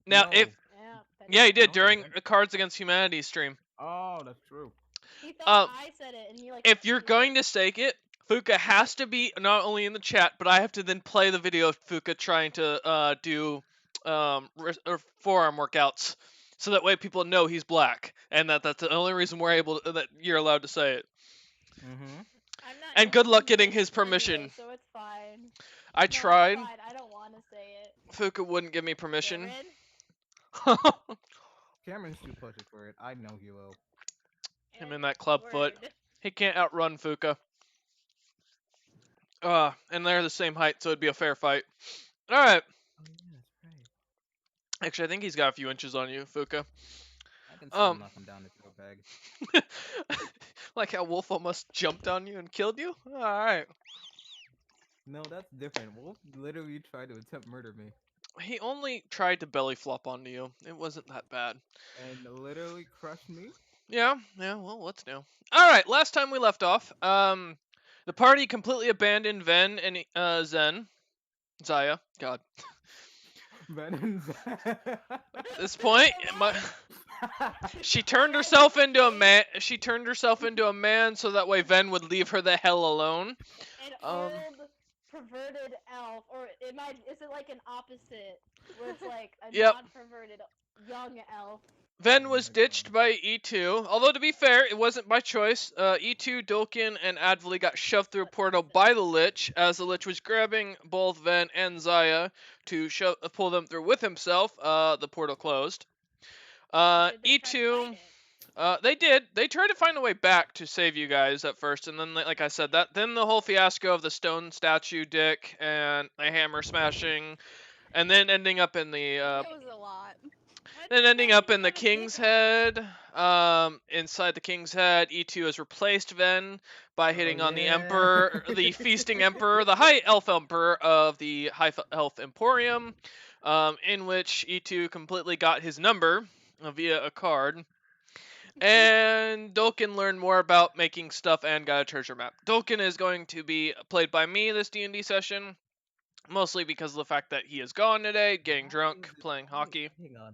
A: Now,
D: No.
A: if
B: Yeah.
A: yeah, he did
D: No,
A: during
D: didn't.
A: the Cards Against Humanity stream.
D: Oh, that's true.
B: He thought
A: Um,
B: I said it, and he like.
A: If you're
B: he,
A: going to stake it, Fuka has to be not only in the chat, but I have to then play the video of Fuka trying to do or forearm workouts, so that way people know he's black, and that's the only reason we're able to, that you're allowed to say it.
D: Mm-hmm.
B: I'm not
A: And good luck getting
B: interested
A: his
B: anyway,
A: permission.
B: so it's fine.
A: I
B: No, it's
A: tried.
B: fine. I don't want to say it.
A: Fuka wouldn't give me permission.
B: Cameron?
D: Cameron's too pushy for it. I know he will.
A: Him in that club foot.
B: Word.
A: He can't outrun Fuka. And they're the same height, so it'd be a fair fight. All right.
D: Oh yeah, that's right.
A: Actually, I think he's got a few inches on you, Fuka.
D: I can still
A: Um,
D: knock him down to a bag.
A: Like how Wolf almost jumped on you and killed you? Alright.
D: No, that's different. Wolf literally tried to attempt murder me.
A: He only tried to belly flop onto you. It wasn't that bad.
D: And literally crushed me.
A: Yeah, well, what's new? Alright, last time we left off, the party completely abandoned Ven and Zen. Zaya. God.
D: Venom.
A: At this point, she turned herself into a man. She turned herself into a man so that way Ven would leave her the hell alone.
B: An
A: Um,
B: old perverted elf, or is it like an opposite, where it's like a
A: Yep.
B: non-perverted young elf?
A: Ven was
D: my
A: ditched
D: God.
A: by E2. Although to be fair, it wasn't by choice. E2, Dolkin, and Advoli got shoved through a portal by the Lich, as the Lich was grabbing both Ven and Zaya to pull them through with himself. The portal closed.
B: Did they try to fight
A: E2.
B: it?
A: They did. They tried to find a way back to save you guys at first, and then, like I said, then the whole fiasco of the stone statue dick and the hammer smashing, and then ending up in the
E: It was a lot.
B: What
A: then ending
B: about
A: up
B: you
A: in the
B: got a big
A: King's
B: house?
A: Head. Inside the King's Head, E2 has replaced Ven by hitting on the
D: yeah.
A: Emperor, the feasting Emperor, the High Elf Emperor of the High Elf Emporium, in which E2 completely got his number via a card. And Dolkin learned more about making stuff and got a treasure map. Dolkin is going to be played by me this D&D session, mostly because of the fact that he is gone today, getting
D: Why
A: drunk,
D: is it-
A: playing
D: why-
A: hockey.
D: Hang on.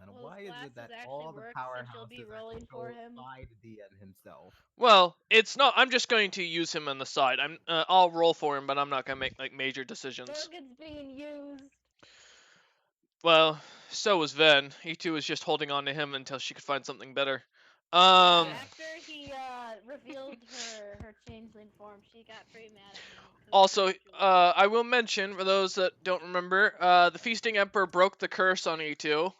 B: Those
D: Why is it
B: glasses
D: that
B: actually
D: all the
B: work, so she'll
D: powerhouses
B: be
D: are
B: rolling for
D: controlled
B: him.
D: by the DM himself?
A: Well, it's not. I'm just going to use him on the side. I'll roll for him, but I'm not gonna make like major decisions.
B: Dorgan's being used.
A: Well, so was Ven. E2 was just holding on to him until she could find something better.
B: After he revealed her changeling form, she got pretty mad at him. 'cause
A: Also,
B: she was-
A: I will mention for those that don't remember, the Feasting Emperor broke the curse on E2,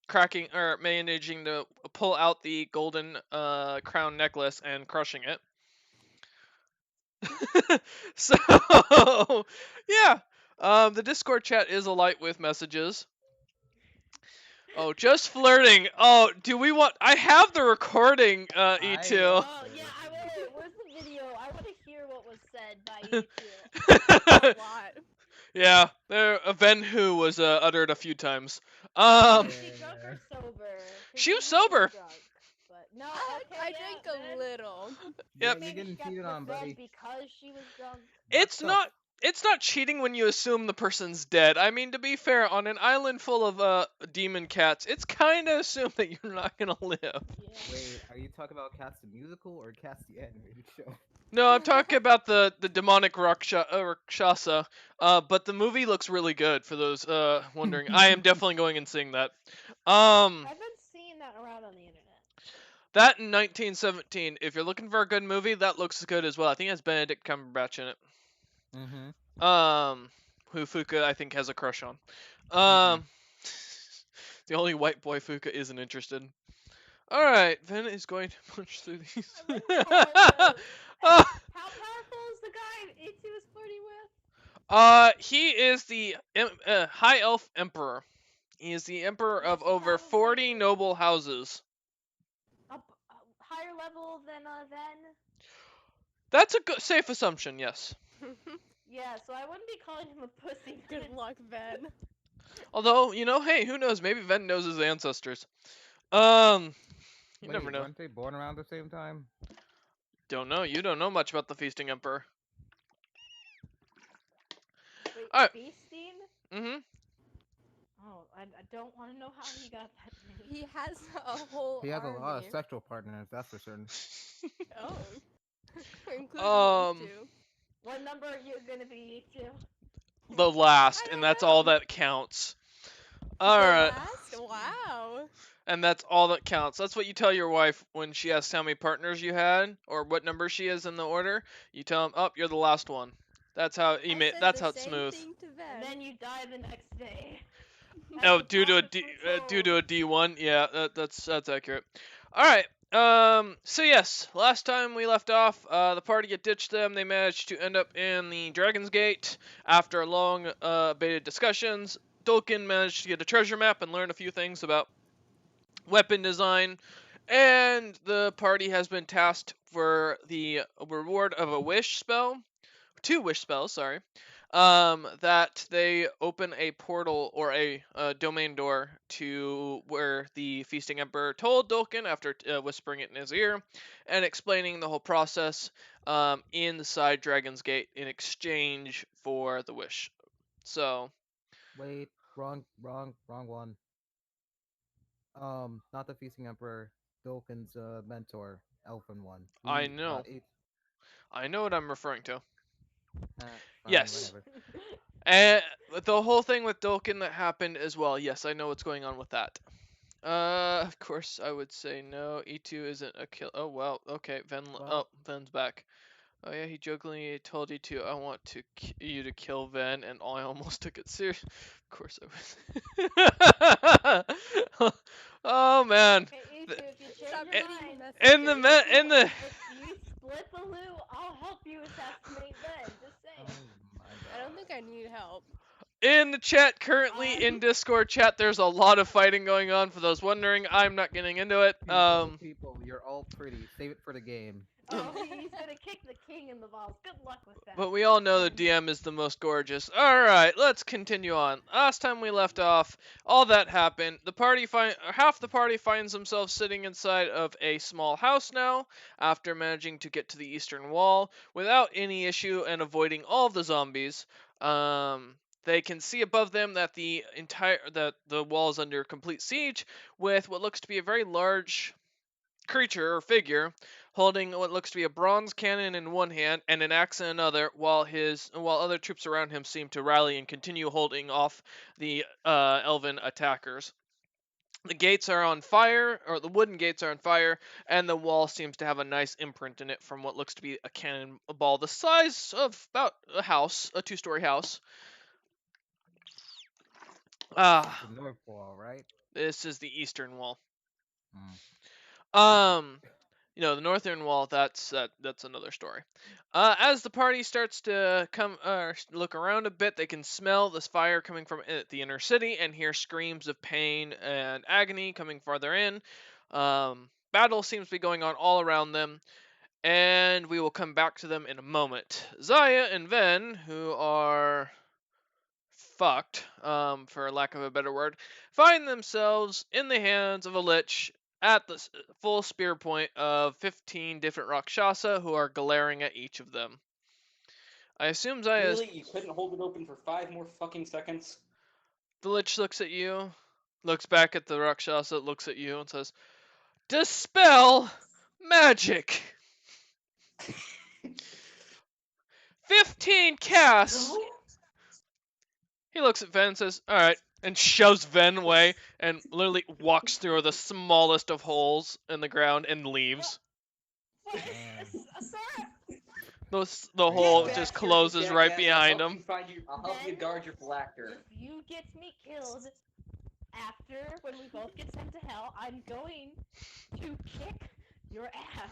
A: cracking or managing to pull out the golden crown necklace and crushing it. So, yeah, the Discord chat is alight with messages. Oh, just flirting. Oh, do we want? I have the recording, E2.
B: Oh yeah, where's the video? I want to hear what was said by E2.
E: A lot.
A: Yeah, there. Ven Hu was uttered a few times.
B: Was she drunk or sober? 'Cause
A: She was
B: he was
A: sober.
B: drunk, but no,
E: I
B: okay,
E: drank
B: yeah,
E: a little.
D: Yeah,
A: Yep.
D: you're getting
B: Maybe she
D: cheated
B: got
D: on,
B: the Ven
D: buddy.
B: because she was drunk.
A: It's not. It's not cheating when you assume the person's dead. I mean, to be fair, on an island full of demon cats, it's kind of assumed that you're not gonna live.
B: Yeah.
D: Wait, are you talking about Cats the musical or Cats the animated show?
A: No, I'm talking about the demonic Rakshasa. But the movie looks really good for those wondering. I am definitely going and seeing that.
B: I've been seeing that around on the internet.
A: That in 1917. If you're looking for a good movie, that looks good as well. I think it has Benedict Cumberbatch in it.
D: Mm-hmm.
A: Who Fuka I think has a crush on. The only white boy Fuka isn't interested. All right, Ven is going to punch through these.
B: How powerful is the guy E2 is flirting with?
A: He is the High Elf Emperor. He is the emperor of
B: Yes,
A: over
B: probably.
A: 40 noble houses.
B: A higher level than Ven?
A: That's a good, safe assumption, yes.
B: Yeah, so I wouldn't be calling him a pussy.
E: Good luck, Ven.
A: Although, hey, who knows? Maybe Ven knows his ancestors. You
D: Wait,
A: never know.
D: weren't they born around the same time?
A: Don't know. You don't know much about the Feasting Emperor.
B: Wait,
A: Alright.
B: Feasting?
A: Mm-hmm.
B: Oh, I don't want to know how he got that name.
E: He has a whole
D: He has a lot of
E: army.
D: sexual partners, that's for certain.
E: Oh. Including
A: Um,
E: you two.
B: What number are you gonna be, E2?
A: The last,
E: I
A: and
E: don't
A: that's all
E: know.
A: that counts.
E: The
A: Alright.
E: last? Wow.
A: And that's all that counts. That's what you tell your wife when she asks how many partners you had or what number she is in the order. You tell them, "Oh, you're the last one." That's how
E: I said
A: that's
E: the
A: how it's
E: same
A: smooth.
E: thing to
B: And
E: Ven.
B: then you die the next day.
A: Oh,
B: At the
A: due to a
B: top
A: D,
B: of
A: due to a
B: control.
A: D1. Yeah, that's accurate. All right. So yes, last time we left off, the party had ditched them. They managed to end up in the Dragon's Gate after long, baited discussions. Dolkin managed to get a treasure map and learn a few things about weapon design, and the party has been tasked for the reward of a wish spell, 2 wish spells, sorry, that they open a portal or a domain door to where the Feasting Emperor told Dolkin after whispering it in his ear and explaining the whole process inside Dragon's Gate in exchange for the wish. So,
D: Wait, wrong one. Not the Feasting Emperor, Dolkin's mentor, Elfin one.
A: I know. I know what I'm referring to.
D: Fine,
A: Yes.
D: whatever.
A: And the whole thing with Dolkin that happened as well. Yes, I know what's going on with that. Of course I would say no. E2 isn't a kill. Oh well. Okay,
D: Well,
A: Ven's back. Oh yeah, he jokingly told you to. I want you to kill Ven, and I almost took it serious. Of course I was. Oh man.
B: Okay, you
A: The-
B: two, if you change
E: Stop
B: your
E: reading
B: mind,
A: In the
E: messages.
A: in the
B: if you split the loot, I'll help you assassinate Ben. Just
D: oh
B: saying.
D: my god.
E: I don't think I need help.
A: in the chat currently in Discord chat, there's a lot of fighting going on. For those wondering, I'm not getting into it.
D: People, you're all pretty. Save it for the game.
B: Oh, he's gonna kick the king in the balls. Good luck with that.
A: But we all know the DM is the most gorgeous. Alright, let's continue on. Last time we left off, all that happened. Half the party finds themselves sitting inside of a small house now, after managing to get to the eastern wall without any issue and avoiding all of the zombies. They can see above them that the wall is under complete siege, with what looks to be a very large creature or figure holding what looks to be a bronze cannon in one hand and an axe in another, while other troops around him seem to rally and continue holding off the elven attackers. The gates are on fire, or the wooden gates are on fire, and the wall seems to have a nice imprint in it from what looks to be a cannonball the size of about a two-story house.
D: The North Wall, right?
A: This is the eastern wall.
D: Mm.
A: The northern wall, that's another story. As the party starts to look around a bit, they can smell this fire coming from the inner city and hear screams of pain and agony coming farther in. Battle seems to be going on all around them, and we will come back to them in a moment. Zaya and Ven, who are fucked, for lack of a better word, find themselves in the hands of a lich at the full spear point of 15 different Rakshasa who are glaring at each of them. I assume Zaya's...
C: Really? You couldn't hold it open for 5 more fucking seconds?
A: The lich looks at you, looks back at the Rakshasa, looks at you, and says, "Dispel magic! 15 casts!" He looks at Ven and says, "Alright," and shoves Ven away and literally walks through the smallest of holes in the ground and leaves.
B: What?
A: The
C: Get
A: hole
C: back
A: just
C: here,
A: closes
C: you
A: right
C: jackass.
A: behind
C: I'll
A: him.
C: I'll help you guard your blacker.
B: If you get me killed after when we both get sent to hell, I'm going to kick your ass.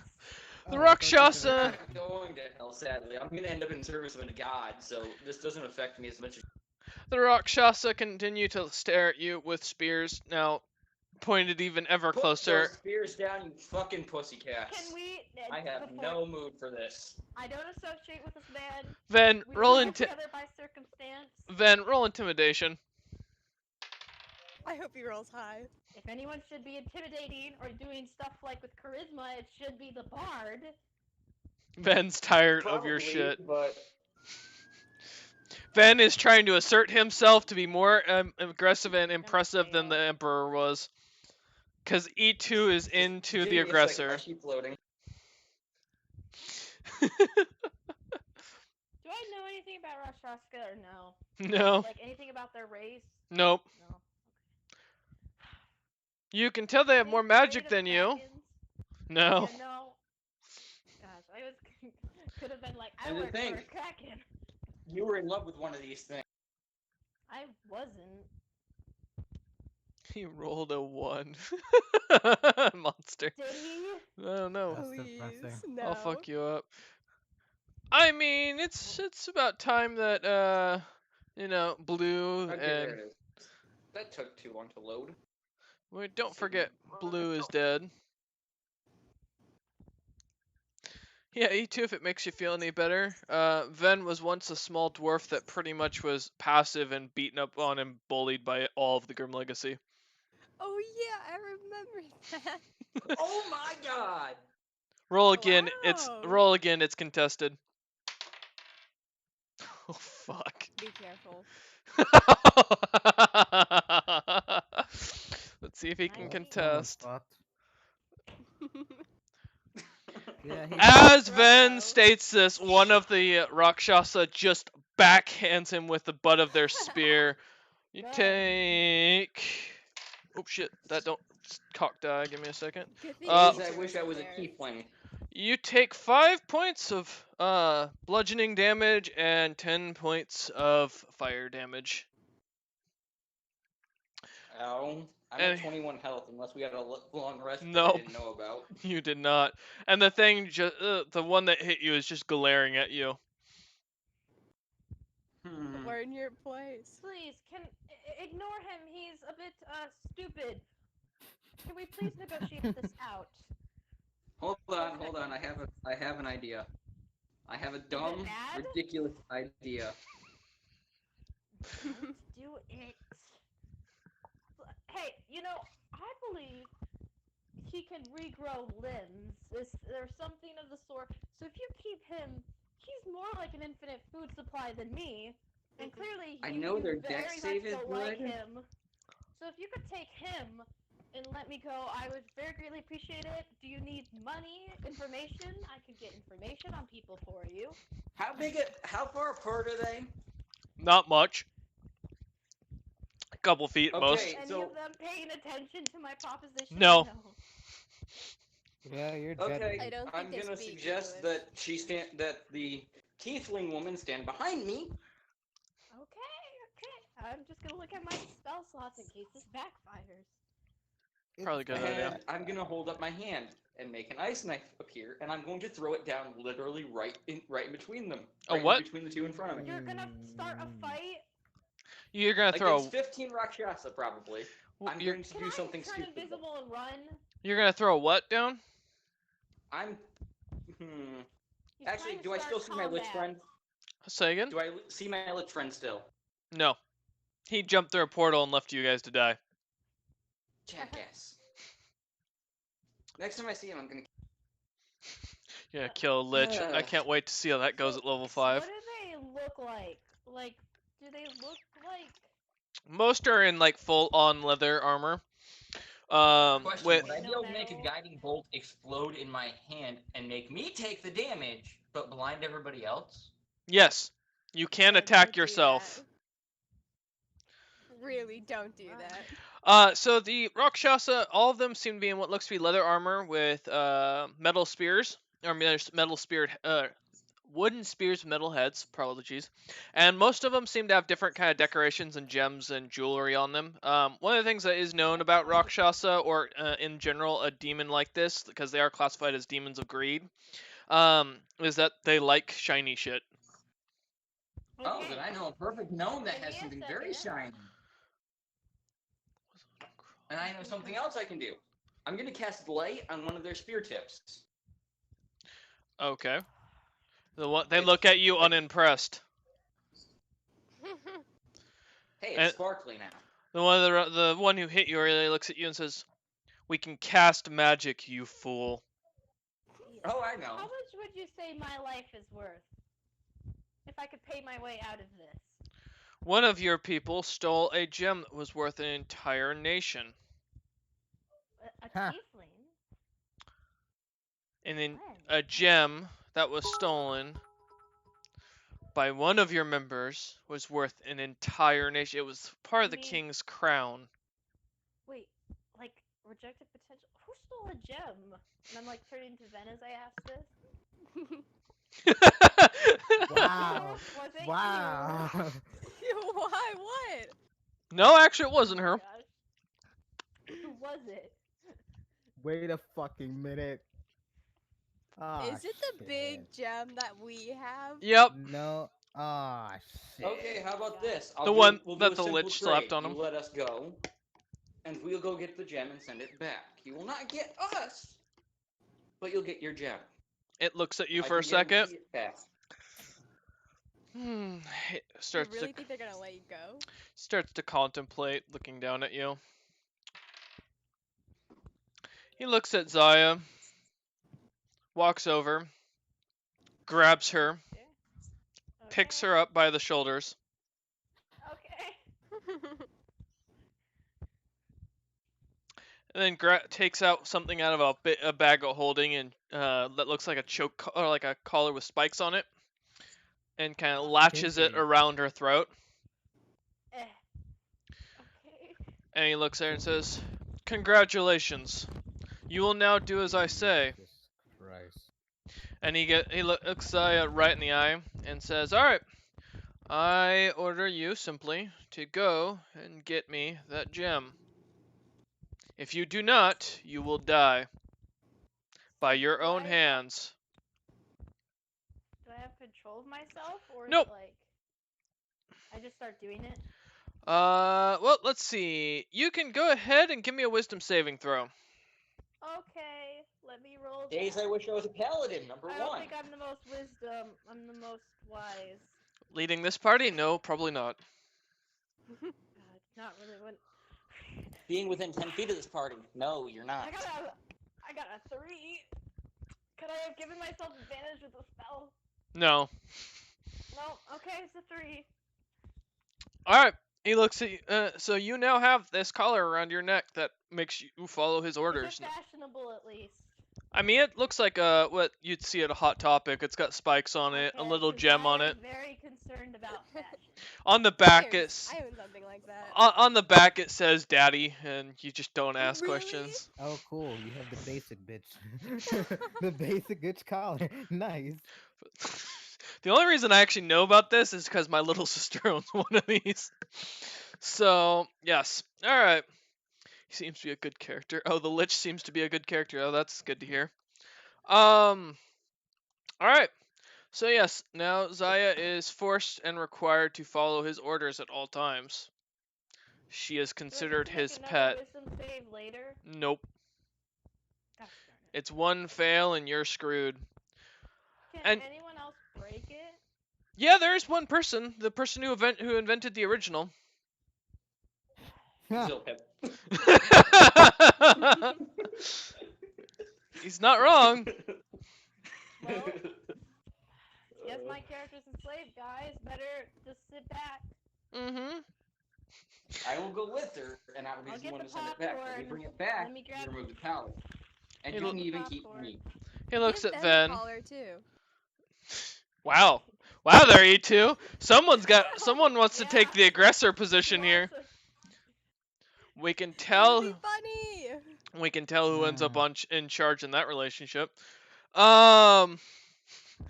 A: The
D: Oh,
A: Rakshasa...
C: I'm not going to hell, sadly. I'm gonna end up in service of a god, so this doesn't affect me as much as...
A: The Rakshasa continue to stare at you with spears, now pointed even ever
C: Put
A: closer.
C: those spears down, you fucking pussycats.
B: Can we?
C: I have no mood for this.
B: I don't associate with this man.
A: Ven,
B: We
A: roll
B: live together by circumstance.
A: roll intimidation.
E: I hope he rolls high.
B: If anyone should be intimidating or doing stuff like with charisma, it should be the bard.
A: Ven's tired of your
C: Probably,
A: shit.
C: but
A: Ven is trying to assert himself to be more aggressive and impressive than the Emperor was. Because E2 is into
C: give
A: the
C: me a second,
A: aggressor.
C: I keep loading.
B: Do I know anything about Rakshasa or no?
A: No.
B: Like anything about their race?
A: Nope.
B: No.
A: You can tell they have
B: Are
A: more
B: they
A: magic
B: afraid
A: than
B: of
A: you.
B: dragons?
A: No.
B: Yeah, no. Gosh, I was could have been like, I
C: And to
B: work for a
C: think-
B: kraken.
C: You were in love with one of these things.
B: I wasn't.
A: He rolled a 1. Monster.
B: Did he?
A: I don't know.
D: That's
E: Please,
D: depressing.
E: no.
A: I'll fuck you up. I mean, it's about time that Blue
C: Okay,
A: and
C: there it is. That took too long to load.
A: wait, don't forget Blue is dead. Yeah, E2 if it makes you feel any better. Ven was once a small dwarf that pretty much was passive and beaten up on and bullied by all of the Grim Legacy.
E: Oh yeah, I remember that.
C: Oh my god!
A: Roll again,
E: Wow.
A: roll again, it's contested. Oh fuck.
E: Be careful.
A: Let's see if he can
B: Nice.
A: contest.
D: Someone's fucked. Yeah, he-
A: As
E: Right
A: Ven
E: now.
A: states this, one of the Rakshasa just backhands him with the butt of their spear. You
B: Good.
A: take Oh shit, that don't cock die. Give me a second.
E: Good thing
A: Uh,
C: Please, I
E: Caesar
C: wish I
E: wasn't
C: was a
E: there.
C: tiefling.
A: You take 5 points of bludgeoning damage and 10 points of fire damage.
C: Ow. I'm
A: And
C: at 21 health unless we had a long rest that I
A: Nope.
C: didn't know about.
A: you did not. And the thing, the one that hit you is just glaring at you.
E: Learn your place.
B: Please, ignore him. He's a bit stupid. Can we please negotiate this out?
C: Hold on. I have an idea. I have a dumb,
B: bad?
C: ridiculous idea.
B: Don't do it. Hey, I believe he can regrow limbs. There's something of the sort. So if you keep him, he's more like an infinite food supply than me. And clearly,
C: I know their
B: very
C: dex
B: much
C: save is
B: don't like
C: good.
B: him. So if you could take him and let me go, I would very greatly appreciate it. Do you need money, information? I could get information on people for you.
C: How far apart are they?
A: Not much. A couple feet at most.
C: Okay.
B: Any
C: So-
B: of them paying attention to my proposition?
A: No.
D: Yeah, you're
C: Okay,
E: I don't think
C: I'm
E: they
C: gonna
E: speak
C: suggest
E: English.
C: that the tiefling woman stand behind me.
B: Okay. I'm just gonna look at my spell slots in case this backfires.
A: Probably good idea.
C: And I'm gonna hold up my hand and make an ice knife appear, and I'm going to throw it down literally right in between them.
A: A
C: Right in
A: what?
C: between the two in front of me.
B: You're gonna start a fight?
A: You're gonna throw.
C: Against 15 Rakshasa, probably. I'm
A: You're,
C: going to
B: Can
C: do
B: I
C: something
B: turn
C: stupid.
B: invisible and run?
A: you're gonna throw what down?
C: I'm.
B: He's
C: Actually,
B: trying to
C: do I still
B: start
C: see my lich
B: combat.
C: friend?
A: Say again?
C: Do I see my lich friend still?
A: No. He jumped through a portal and left you guys to die.
C: Jackass. Next time I see him, I'm gonna.
A: You're gonna kill a lich. I can't wait to see how that goes at level 5.
B: What do they look like? Like, do they look like?
A: Most are in like full on leather armor.
C: Question:
A: With
C: Would I be
B: No
C: able to make a
B: metal?
C: guiding bolt explode in my hand and make me take the damage, but blind everybody else?
A: yes, you can
E: Yeah,
A: attack
E: don't do
A: yourself.
E: that. Really, don't do that.
A: So the Rakshasa, all of them seem to be in what looks to be leather armor with metal spears, or metal speared, wooden spears with metal heads, apologies. And most of them seem to have different kind of decorations and gems and jewelry on them. One of the things that is known about Rakshasa, or in general a demon like this, because they are classified as demons of greed, is that they like shiny shit.
C: Oh,
B: Okay.
C: then I know a perfect gnome that
B: Give
C: has
B: me a
C: something very
B: second.
C: shiny. And I know something else I can do. I'm gonna cast light on one of their spear tips.
A: Okay. They look at you unimpressed.
C: Hey,
A: And-
C: it's sparkly now.
A: The one who hit you really looks at you and says, "We can cast magic, you fool."
C: Oh, I know.
B: How much would you say my life is worth? If I could pay my way out of this.
A: One of your people stole a gem that was worth an entire nation.
B: A
D: Huh.
B: tiefling?
A: And then
B: When?
A: a gem that was stolen by one of your members was worth an entire nation. It was part of the
B: You mean-
A: king's crown.
B: Wait, like rejected potential? Who stole a gem? And I'm like turning to Ven as I ask this.
D: Wow.
B: Was it
D: Wow.
E: Why? What?
A: No, actually, it wasn't
B: you?
A: her.
B: Oh my gosh. Who was it?
D: Wait a fucking minute. Ah,
E: Is it the big
D: shit.
E: gem that we have?
A: Yep.
D: No. Ah, shit.
C: Okay, how about this?
A: The one
C: we'll
A: that
C: do a
A: the
C: simple
A: lich slapped
C: trade.
A: on him.
C: You let us go, and we'll go get the gem and send it back. You will not get us, but you'll get your gem.
A: It looks at you
C: I
A: for a
C: can
A: second.
C: guarantee it back.
A: It
E: You
A: starts
E: really
A: to
E: think they're gonna let you go?
A: starts to contemplate, looking down at you. He looks at Zaya, walks over, grabs her, picks her up by the shoulders,
B: Okay.
A: and then takes out something out of a bag of holding and that looks like a choke or like a collar with spikes on it, and kind of latches it
D: Kinky.
A: around her throat.
B: Okay.
A: And he looks at her and says, "Congratulations. You will now do as I say."
F: Jesus Christ.
A: And he looks Zaya right in the eye and says, "All right, I order you simply to go and get me that gem. If you do not, you will die by your own
B: Why-
A: hands."
B: Do I have control of myself, or
A: Nope.
B: is it like I just start doing it?
A: Well, let's see. You can go ahead and give me a wisdom saving throw.
B: Okay, let me roll.
C: Days
B: that.
C: I wish I was a paladin, number
B: I don't
C: one.
B: think I'm the most wisdom. I'm the most wise.
A: Leading this party? No, probably not.
B: God, not really. What?
C: Being within 10 feet of this party. No, you're not.
B: I got a 3. Could I have given myself advantage with the spell?
A: No.
B: No. Okay, it's a 3.
A: All right. He looks at you. So you now have this collar around your neck that makes you follow his orders.
B: Is it fashionable at least?
A: I mean, it looks like what you'd see at a Hot Topic. It's got spikes on it, a
B: Okay,
A: little
B: 'cause
A: gem
B: I
A: on
B: am
A: it.
B: Very concerned about fashion.
A: On the back,
E: I
A: it's
E: own something like that.
A: on the back it says "Daddy," and you just don't ask
E: Really?
A: questions.
F: Oh, cool. You have the basic bitch. The basic bitch collar. Nice.
A: The only reason I actually know about this is because my little sister owns one of these. So yes, all right. He seems to be a good character. Oh, the Lich seems to be a good character. Oh, that's good to hear. All right. So yes, now Zaya is forced and required to follow his orders at all times. She is
B: Do I get
A: considered
B: to make
A: his
B: another
A: pet.
B: Wisdom save later.
A: Nope.
B: Gosh darn it.
A: It's one fail and you're screwed.
B: Can
A: and-
B: anyone else break it?
A: Yeah, there is one person, the person who invented the original.
C: Zilpip.
A: He's not wrong.
B: Well, yes, my character's enslaved, guys. Better just sit back.
A: Mm-hmm.
C: I will go with her, and I will
B: I'll
C: be
B: get
C: the one
B: the
C: to send it back. When we
B: popcorn.
C: bring it back,
B: Let me grab
C: you remove the pallet. And
A: Hey,
C: you
A: look-
C: can even keep
B: Popcorn.
C: me.
A: He looks
E: Give
A: at
E: Ben
A: Ven.
E: a collar too.
A: Wow. Wow there, E2. Someone wants to take the
B: Yeah.
A: aggressor position
B: Who
A: here.
B: wants
A: We can
E: It
A: tell
E: would be funny.
A: who ends up in charge in that relationship.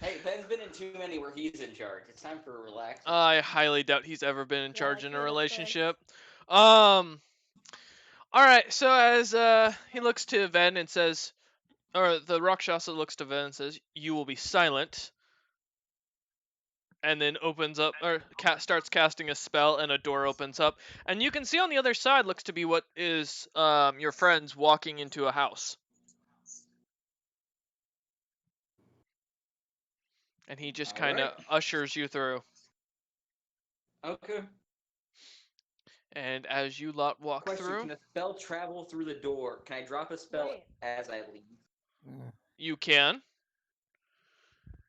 C: Hey, Ben's been in too many where he's in charge. It's time for a relax.
A: I highly doubt he's ever been in
B: Yeah,
A: charge in a
B: true, that's
A: relationship. All right, so as he looks to Ven and says, or the Rakshasa looks to Ven and says, "You will be silent." And then opens up, or starts casting a spell, and a door opens up. And you can see on the other side looks to be what is your friends walking into a house. And he just kind of
C: Alright.
A: ushers you through.
C: Okay.
A: And as you lot walk
C: Question,
A: through,
C: can a spell travel through the door? Can I drop a spell
B: Wait.
C: as I leave?
A: you can.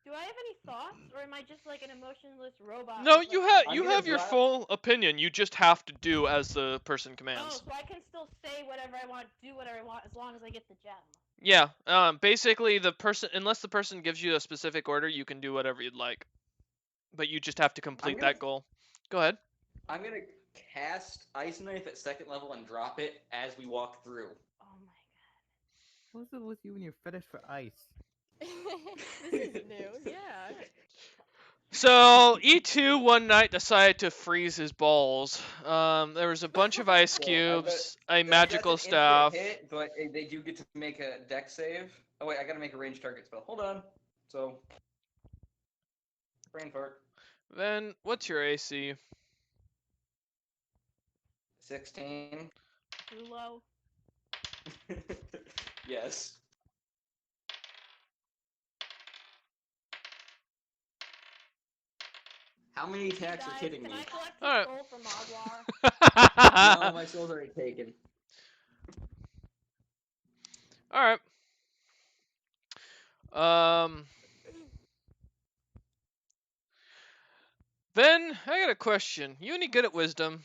B: Do I have any thoughts, or am I just like an emotionless robot?
A: No,
B: with,
A: you
B: like,
A: have
C: I'm
A: you
C: gonna
A: have your
C: drop-
A: full opinion. You just have to do as the person
B: Oh,
A: commands.
B: so I can still say whatever I want, do whatever I want, as long as I get the gem.
A: Yeah. Basically, the person, unless the person gives you a specific order, you can do whatever you'd like. But you just have to complete
C: gonna-
A: that goal. Go ahead.
C: I'm gonna cast Ice Knife at 2nd level and drop it as we walk through.
B: Oh my god.
D: What's it with you and your fetish for ice?
E: This is new. Yeah.
A: So E2 one night decided to freeze his balls. There was a bunch of ice
C: Well, I bet-
A: cubes, a
C: That's
A: magical
C: an instant
A: staff.
C: hit, but they do get to make a deck save. Oh wait, I gotta make a ranged target spell. Hold on. So, brain fart.
A: Then what's your AC?
C: 16.
B: Too low.
C: Yes. How many attacks are
B: Guys,
C: hitting
B: can
C: me?
B: I collect
A: Alright.
B: the soul from Magwar?
C: No, my soul's already taken.
A: All right. Ben, I got a question. You any good at wisdom?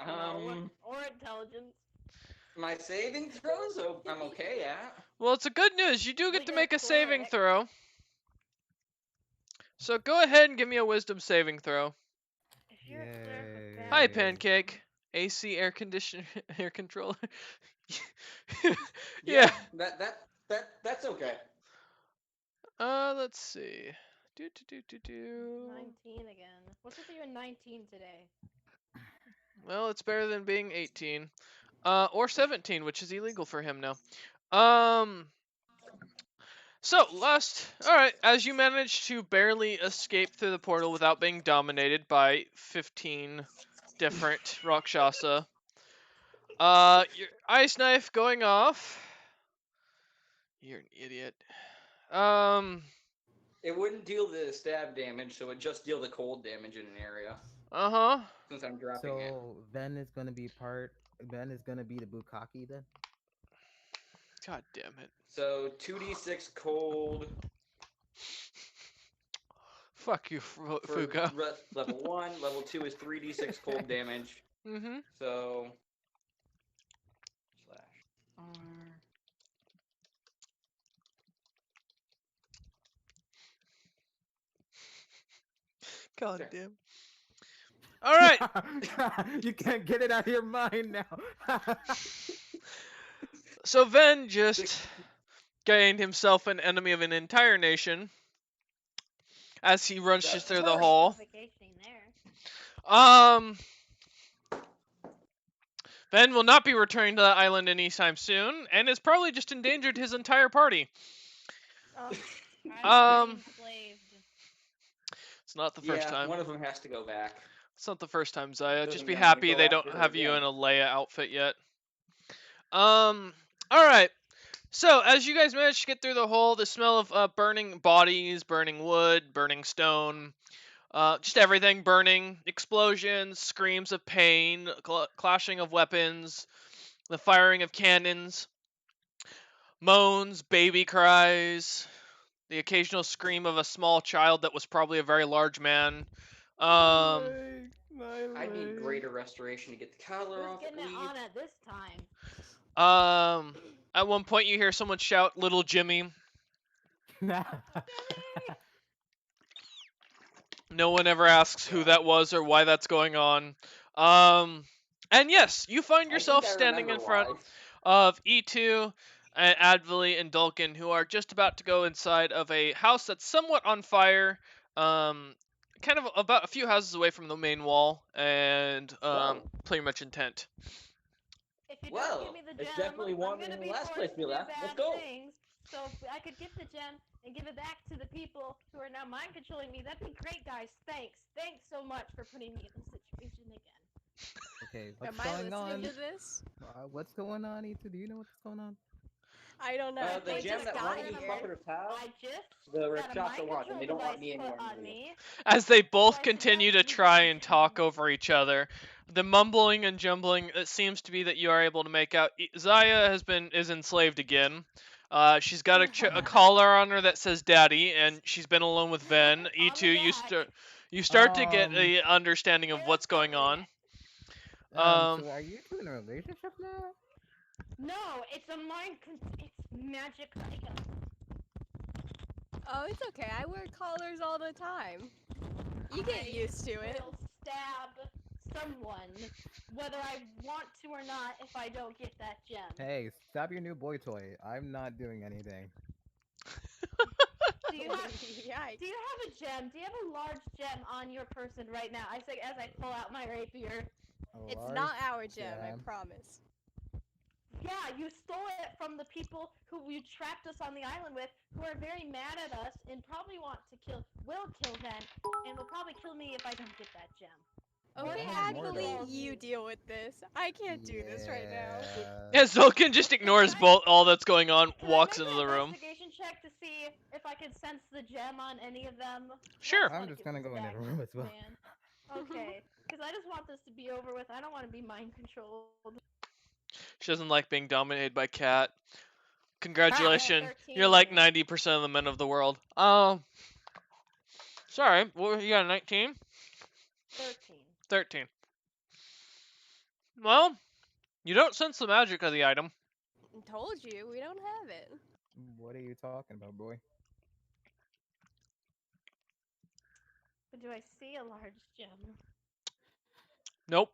C: Um,
B: or intelligence.
C: my saving throws, I'm okay at.
A: Well, it's a good news. You do
B: We
A: get to
B: get
A: make a saving
B: cleric.
A: throw. So go ahead and give me a wisdom saving throw.
B: If you're a cleric of
D: Yay.
B: bad
A: Hi,
B: wisdom-
A: Pancake. AC air conditioner, air controller.
C: Yeah,
A: Yeah.
C: that's okay.
A: Let's see. Do.
B: 19 again. What's with you in 19 today?
A: Well, it's better than being 18. Or 17, which is illegal for him now. Um. So, alright, as you manage to barely escape through the portal without being dominated by 15 different Rakshasa, your ice knife going off. You're an idiot.
C: It wouldn't deal the stab damage, so it just deal the cold damage in an area.
A: Uh-huh.
C: Since I'm dropping it.
F: So Ben is gonna be the Bukaki then.
A: God damn it.
C: So 2d6 cold
A: Fuck you,
C: for
A: Fuka.
C: level 1. Level 2 is 3d6 cold damage.
A: Mm-hmm.
C: So /R.
A: God
C: There.
A: damn. Alright.
F: You can't get it out of your mind now.
A: So Ven just gained himself an enemy of an entire nation as he rushes
C: That's
A: through the
C: right.
A: hall.
B: Vacationing there.
A: Ben will not be returning to that island anytime soon, and has probably just endangered his entire party.
B: I'm enslaved.
A: It's not the first
C: Yeah,
A: time.
C: one of them has to go back.
A: It's not the first time, Zaya. Just
C: Doesn't
A: be
C: mean I'm gonna
A: happy
C: go
A: they don't
C: after her
A: have you
C: again.
A: in a Leia outfit yet. Alright. So, as you guys manage to get through the hole, the smell of burning bodies, burning wood, burning stone, just everything burning, explosions, screams of pain, clashing of weapons, the firing of cannons, moans, baby cries, the occasional scream of a small child that was probably a very large man.
F: My
C: I need
F: leg.
C: greater restoration to get the collar
B: Who's
C: off
B: getting
C: at
B: it
C: least.
B: on at this time?
A: At one point you hear someone shout, "Little Jimmy." No one ever asks who that was or why that's going on. And yes, you find
C: I
A: yourself
C: think I
A: standing in
C: remember
A: front
C: why.
A: of E2, Advili, and Dulkin, who are just about to go inside of a house that's somewhat on fire, kind of about a few houses away from the main wall, and
C: Whoa.
A: pretty much intent.
B: If you don't
C: Well,
B: give me the
C: it's
B: gem,
C: definitely
B: I'm
C: warmer
B: gonna
C: than the
B: be
C: last
B: forced
C: place
B: to
C: we
B: do
C: left.
B: bad
C: Let's go.
B: things. So if I could get the gem and give it back to the people who are now mind controlling me, that'd be great, guys. Thanks. Thanks so much for putting me in this situation again.
F: Okay, what's
G: Am I
F: going on?
G: listening to this?
F: What's going on, Ita? Do you know what's going on?
G: I don't know.
C: The
G: They
C: gem
G: just
C: that
G: got
C: one of these
G: here.
C: fuckers have,
B: I just
C: the
B: got a
C: Rakshasa
B: mind
C: want, and they
B: control
C: don't want
B: device
C: me
B: put
C: anywhere
B: on
C: near you.
B: me.
A: As they both
B: I
A: continue to
B: suggest you
A: try
B: get
A: and
B: the
A: talk
B: gem.
A: over each other, the mumbling and jumbling, it seems to be that you are able to make out. Zaya is enslaved again. She's got a collar on her that says "Daddy," and she's been alone with Ven.
B: On
A: E2,
B: the back.
A: you start to get
F: Um,
A: a understanding of
B: It
A: what's
B: looks
A: going on.
F: So are you two in a relationship now?
B: No, it's a it's magic item.
G: Oh, it's okay. I wear collars all the time. You get used to it.
B: Will stab someone, whether I want to or not, if I don't get that gem.
F: Hey, stop your new boy toy. I'm not doing anything.
B: Do you have
G: Yikes.
B: Do you have a gem? Do you have a large gem on your person right now? I say as I pull out my rapier.
F: A
G: It's
F: large
G: not our gem, I
F: gem.
G: promise.
B: Yeah, you stole it from the people who you trapped us on the island with, who are very mad at us and probably will kill Ven, and will probably kill me if I don't get that gem.
G: Okay,
F: I have more
G: actually,
F: though.
G: you deal with this. I can't do this right now.
A: Yeah, Zulkin just ignores all that's going on,
B: Can
A: walks
B: I make
A: into
B: an
A: the room.
B: investigation check to see if I can sense the gem on any of them?
A: Sure.
B: Let's
F: I'm
B: not
F: just
B: get
F: gonna
B: this
F: go in the
B: back,
F: room as well.
B: man. Okay, because I just want this to be over with. I don't want to be mind controlled.
A: She doesn't like being dominated by Cat. Congratulations,
B: 13.
A: you're like 90% of the men of the world. Sorry, what you got? 19?
B: 13.
A: 13. Well, you don't sense the magic of the item.
G: Told you, we don't have it.
F: What are you talking about, boy?
B: But do I see a large gem?
A: Nope.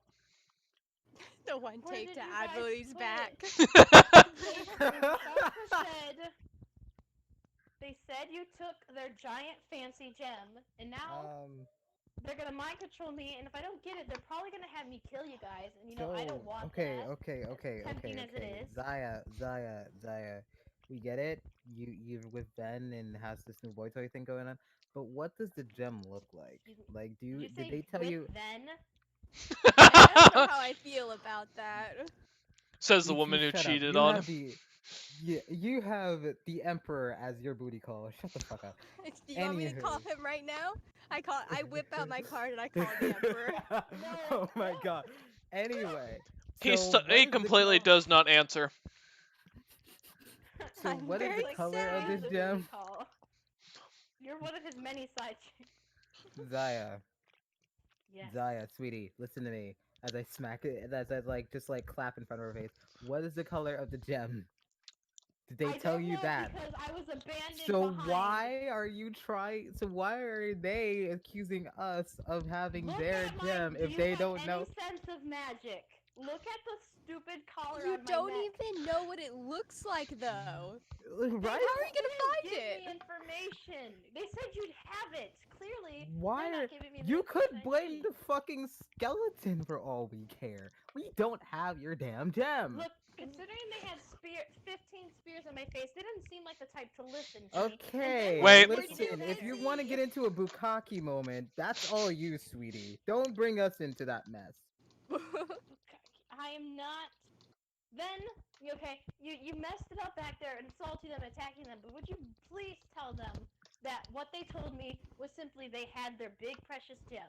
G: The one
B: Where
G: take
B: did
G: to
B: you
G: add
B: guys
G: Willie's
B: split?
G: back.
B: They said you took their giant fancy gem, and now they're gonna mind control me, and if I don't get it, they're probably gonna have me kill you guys, and you know I don't want
F: okay,
B: that.
F: okay, okay,
B: tempting
F: okay,
B: as it
F: okay.
B: is.
F: Zaya. We get it. You're with Ben and has this new boy toy thing going on. But what does the gem look like?
B: Excuse me,
F: Like,
B: Did
F: did
B: say
F: they tell
B: with
F: you?
B: then?
G: I don't know how I feel about that.
A: Says the
F: E2,
A: woman who
F: shut up.
A: cheated
F: You
A: on
F: have
A: him.
F: you have the Emperor as your booty call. Shut the fuck up.
G: Do you want me to call
F: Anywho.
G: him right now? I whip out my card and I call the Emperor.
F: Oh my god. Anyway,
A: He
F: so what
A: he
F: is the
A: completely
F: col-
A: does not answer.
F: So
G: I'm
F: what is the
G: very
F: color of
G: sad.
F: this
B: The
F: gem?
B: booty call. You're one of his many side chicks.
F: Zaya,
B: Yes.
F: Zaya, sweetie, listen to me. As I smack it, as I just clap in front of her face. What is the color of the gem? Did they
B: I
F: tell
B: don't
F: you
B: know
F: that?
B: because I was abandoned
F: So
B: behind.
F: why are you trying? So why are they accusing us of having
B: Look
F: their
B: at
F: gem
B: do
F: if
B: you
F: they
B: have
F: don't
B: any
F: know?
B: sense of magic? Look at the stupid collar
G: You
B: on my
G: don't
B: neck.
G: even know what it looks like, though.
F: Right?
G: How are you gonna find
B: Give
G: it?
B: me information. They said you'd have it. Clearly,
F: Why
B: they're
F: are
B: not giving me the
F: you could
B: information I
F: blame
B: need.
F: the fucking skeleton for all we care. We don't have your damn gem.
B: Look, considering they had 15 spears on my face, they didn't seem like the type to listen to me.
F: Okay,
A: Wait.
F: listen, if you want to get into a bukkake moment, that's all you, sweetie. Don't bring us into that mess.
B: I am not. Then, okay, you messed it up back there, insulting them, attacking them, but would you please tell them that what they told me was simply they had their big precious gem?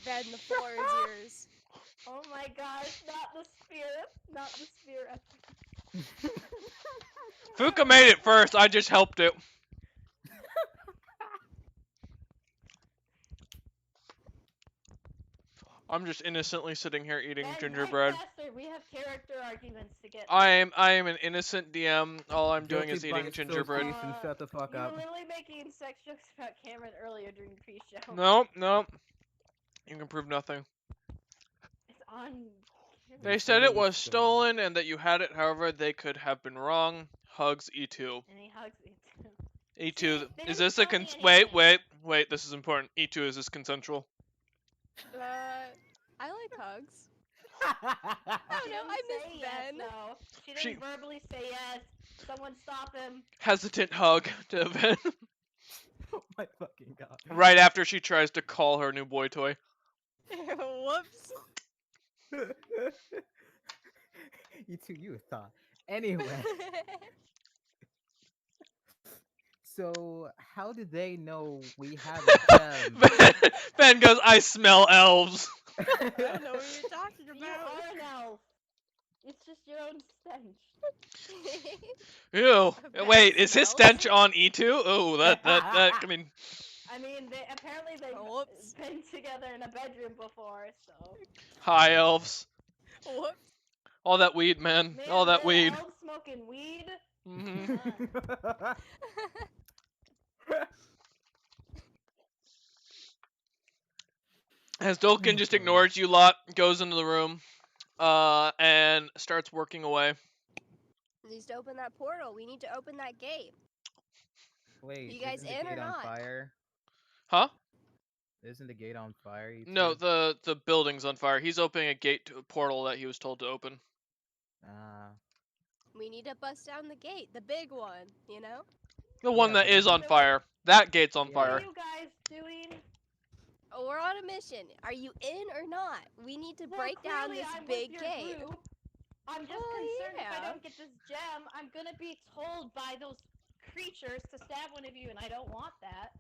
G: Ben, the floor is yours.
B: Oh my gosh, not the spear, not the spear.
A: Fuka made it first. I just helped it. I'm just innocently sitting here eating
B: Ben,
A: gingerbread.
B: faster, we have character arguments to get.
A: I am an innocent DM. All I'm doing is
F: Guilty by
A: eating gingerbread.
F: association, shut the fuck
B: You were
F: up.
B: literally making sex jokes about Cameron earlier during the pre-show.
A: No. You can prove nothing.
B: It's on.
A: They said it was stolen and that you had it. However, they could have been wrong. Hugs, E2.
B: And he hugs me too.
A: E2,
B: They
A: is
B: didn't
A: this a
B: tell me
A: wait, this is important. E2, is this consensual?
G: I like hugs.
B: She
G: Oh no, I
B: didn't
G: miss
B: say yes,
G: Ben.
B: though. She
A: She-
B: didn't verbally say yes. Someone stop him.
A: Hesitant hug to Ben.
F: Oh my fucking god.
A: Right after she tries to call her new boy toy.
G: Whoops.
F: You two, you thought. Anyway, so how did they know we have a gem?
A: Ben goes, I smell elves.
G: I don't know what you're talking
B: You
G: about.
B: are an elf. It's just your own stench.
A: Ew.
G: Ben
A: Wait, is his
G: smells?
A: stench on E2? Oh, that, I mean,
B: I mean, apparently they've
G: Whoops.
B: been together in a bedroom before, so.
A: hi elves.
G: Whoops.
A: All that weed, man.
B: Man,
A: All that
B: they're
A: weed.
B: elves smoking weed.
A: hmm As Dolkin just ignores you lot, goes into the room, and starts working away.
G: Needs to open that portal. We need to open that gate.
F: Wait,
G: You guys
F: isn't the
G: in or
F: gate on
G: not?
F: fire?
A: Huh?
F: Isn't the gate on fire? You
A: No,
F: two?
A: the building's on fire. He's opening a gate to a portal that he was told to open.
G: We need to bust down the gate, the big one, you know?
A: The one
F: Yeah,
A: that
F: but
A: is
F: isn't
A: on
B: it-
A: fire. That gate's on
F: Yeah.
B: What
A: fire.
B: are you guys doing?
G: Oh, we're on a mission. Are you in or not? We need to
B: Well,
G: break down
B: clearly
G: this
B: I'm
G: big
B: with your
G: gate.
B: group. I'm just
G: Oh,
B: concerned if I
G: yeah.
B: don't get this gem, I'm gonna be told by those creatures to stab one of you, and I don't want that.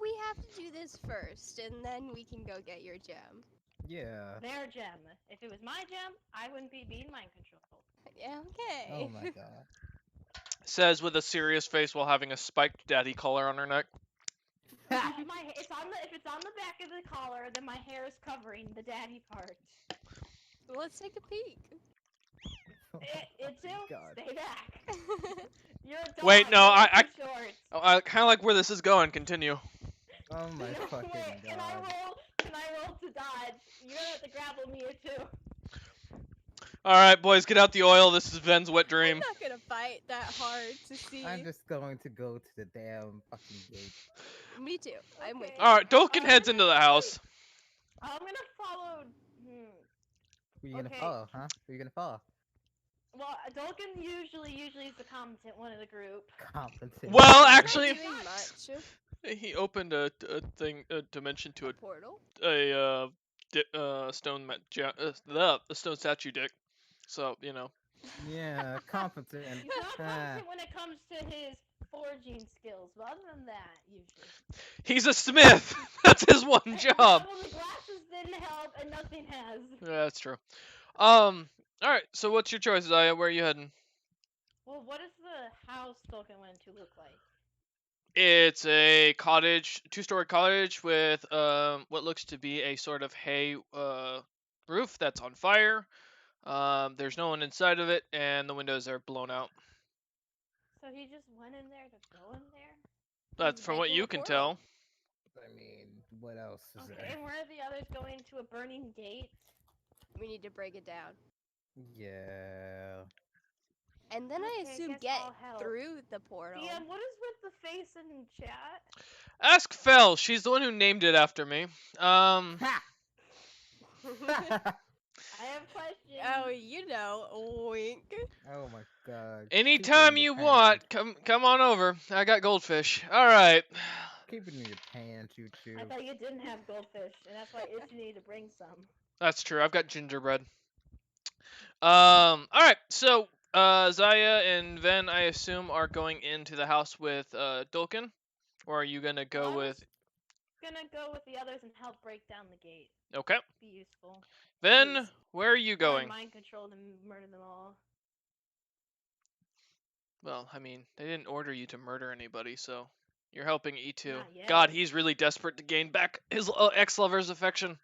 G: We have to do this first, and then we can go get your gem.
F: Yeah.
B: Their gem. If it was my gem, I wouldn't be being mind controlled.
G: Yeah, okay.
F: Oh my god.
A: Says with a serious face while having a spiked daddy collar on her neck.
B: If it's on the back of the collar, then my hair is covering the daddy part.
G: Let's take a peek.
B: It too?
F: God.
B: Stay back. You're a dog.
A: Wait, no,
B: you're
A: I-
B: too short.
A: I kind of like where this is going. Continue.
F: Oh my fucking
B: Wait, can I
F: god.
B: roll? Can and I rolled to dodge. You're gonna have to grapple me too.
A: All right, boys, get out the oil. This is Ven's wet
G: I'm
A: dream.
G: not gonna fight that hard to see.
F: I'm just going to go to the damn fucking gate.
G: Me too. I'm with
B: Okay.
G: you.
A: All right, Dolkin
B: I'm
A: heads
B: gonna-
A: into the house.
B: I'm gonna follow.
F: Who you gonna
B: Okay.
F: follow, huh? Who you gonna follow?
B: Well, Dolkin usually is the competent one of the group.
F: Competent.
A: Well,
G: Not
A: actually,
G: doing much.
A: he opened a thing, a dimension to
G: A portal.
A: a stone a stone statue dick. So you know.
F: Yeah, competent.
B: He's not competent when it comes to his forging skills, but other than that, usually.
A: He's a smith. That's his one job.
B: Well, the glasses didn't help, and nothing has.
A: Yeah, that's true. All right. So what's your choice, Zaya? Where are you heading?
B: Well, what does the house Dolkin went to look like?
A: It's a cottage, two-story cottage with what looks to be a sort of hay roof that's on fire. There's no one inside of it, and the windows are blown out.
B: So he just went in there to go in there?
A: That's from what
G: making
A: you
G: a
A: can
G: portal.
A: tell.
F: I mean, what else is
B: Okay,
F: there?
B: and where are the others going to a burning gate?
G: We need to break it down.
F: Yeah.
G: And then I
B: Okay,
G: assume
B: guess
G: get
B: I'll help.
G: through the portal.
B: DM, what is with the face in chat?
A: Ask Fel. She's the one who named it after me.
F: Ha!
B: I have questions.
G: Oh, you know, wink.
F: Oh my god.
A: Anytime
F: Keep it in
A: you
F: your
A: want,
F: pants.
A: come on over. I got goldfish. All right.
F: Keep it in your pants, you two.
B: I thought you didn't have goldfish, and that's why Itchy needed to bring some.
A: That's true. I've got gingerbread. All right. So, Zaya and Ven, I assume, are going into the house with Dolkin, or are you gonna go
B: Well, I
A: with?
B: was gonna go with the others and help break down the gate.
A: Okay.
B: Be useful.
A: Ven,
B: Please.
A: where are you
B: Or
A: going?
B: mind control to murder them all.
A: Well, I mean, they didn't order you to murder anybody, so you're helping E2.
B: Not yet.
A: God, he's really desperate to gain back his ex-lover's affection.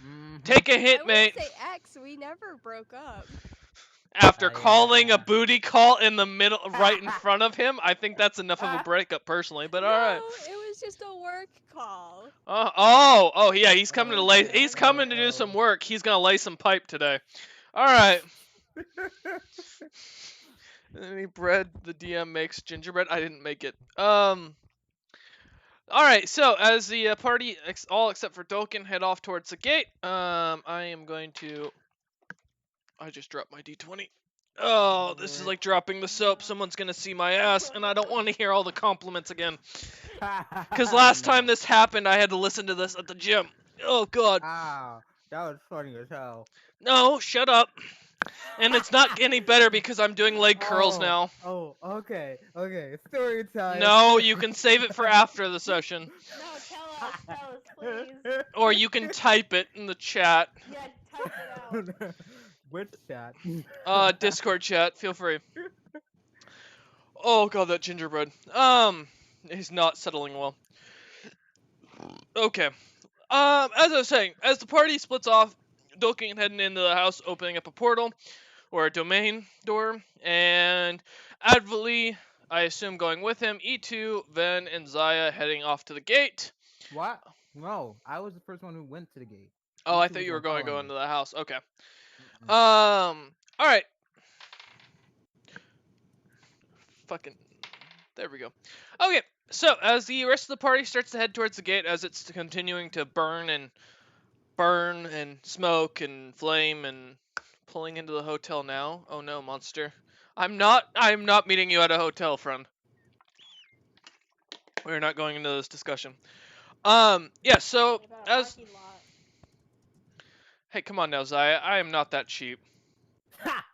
F: Mhm.
A: Take a
G: I
A: hit,
G: wouldn't
A: mate.
G: say X. We never broke up.
A: After calling
F: Yeah.
A: a booty call in the middle, right in front of him, I think that's enough of a breakup, personally. But all right.
G: No, it was just a work call.
A: Yeah, he's coming to lay. He's coming to do some work. He's gonna lay some pipe today. All right. Any bread the DM makes gingerbread? I didn't make it. All right. So as the party, all except for Dolkin, head off towards the gate. I am going to. I just dropped my D20. Oh, this is like dropping the soap. Someone's gonna see my ass, and I don't want to hear all the compliments again. Because last time this happened, I had to listen to this at the gym. Oh god.
F: Ow, that was funny as hell.
A: No, shut up. And it's not any better because I'm doing leg curls now.
F: Oh, okay, story time.
A: No, you can save it for after the session.
B: No, tell us, please.
A: Or you can type it in the chat.
B: Yeah, type it out.
F: Which chat?
A: Discord chat, feel free. Oh god, that gingerbread. He's not settling well. Okay. As I was saying, as the party splits off, Dolkin heading into the house, opening up a portal or a domain door, and Advali, I assume, going with him. E2, Ven, and Zaya heading off to the gate.
F: What? No, I was the first one who went to the gate.
A: Oh, I
F: E2
A: thought
F: was
A: you were
F: gonna
A: going to go
F: follow
A: into
F: me.
A: the house. Okay.
F: Mm-mm.
A: All right. Fucking. There we go. Okay. So as the rest of the party starts to head towards the gate, as it's continuing to burn and smoke and flame and pulling into the hotel now. Oh no, monster. I'm not meeting you at a hotel, friend. We're not going into this discussion. Yeah, so
B: About a
A: as
B: parking lot.
A: hey, come on now, Zaya. I am not that cheap.
F: Ha!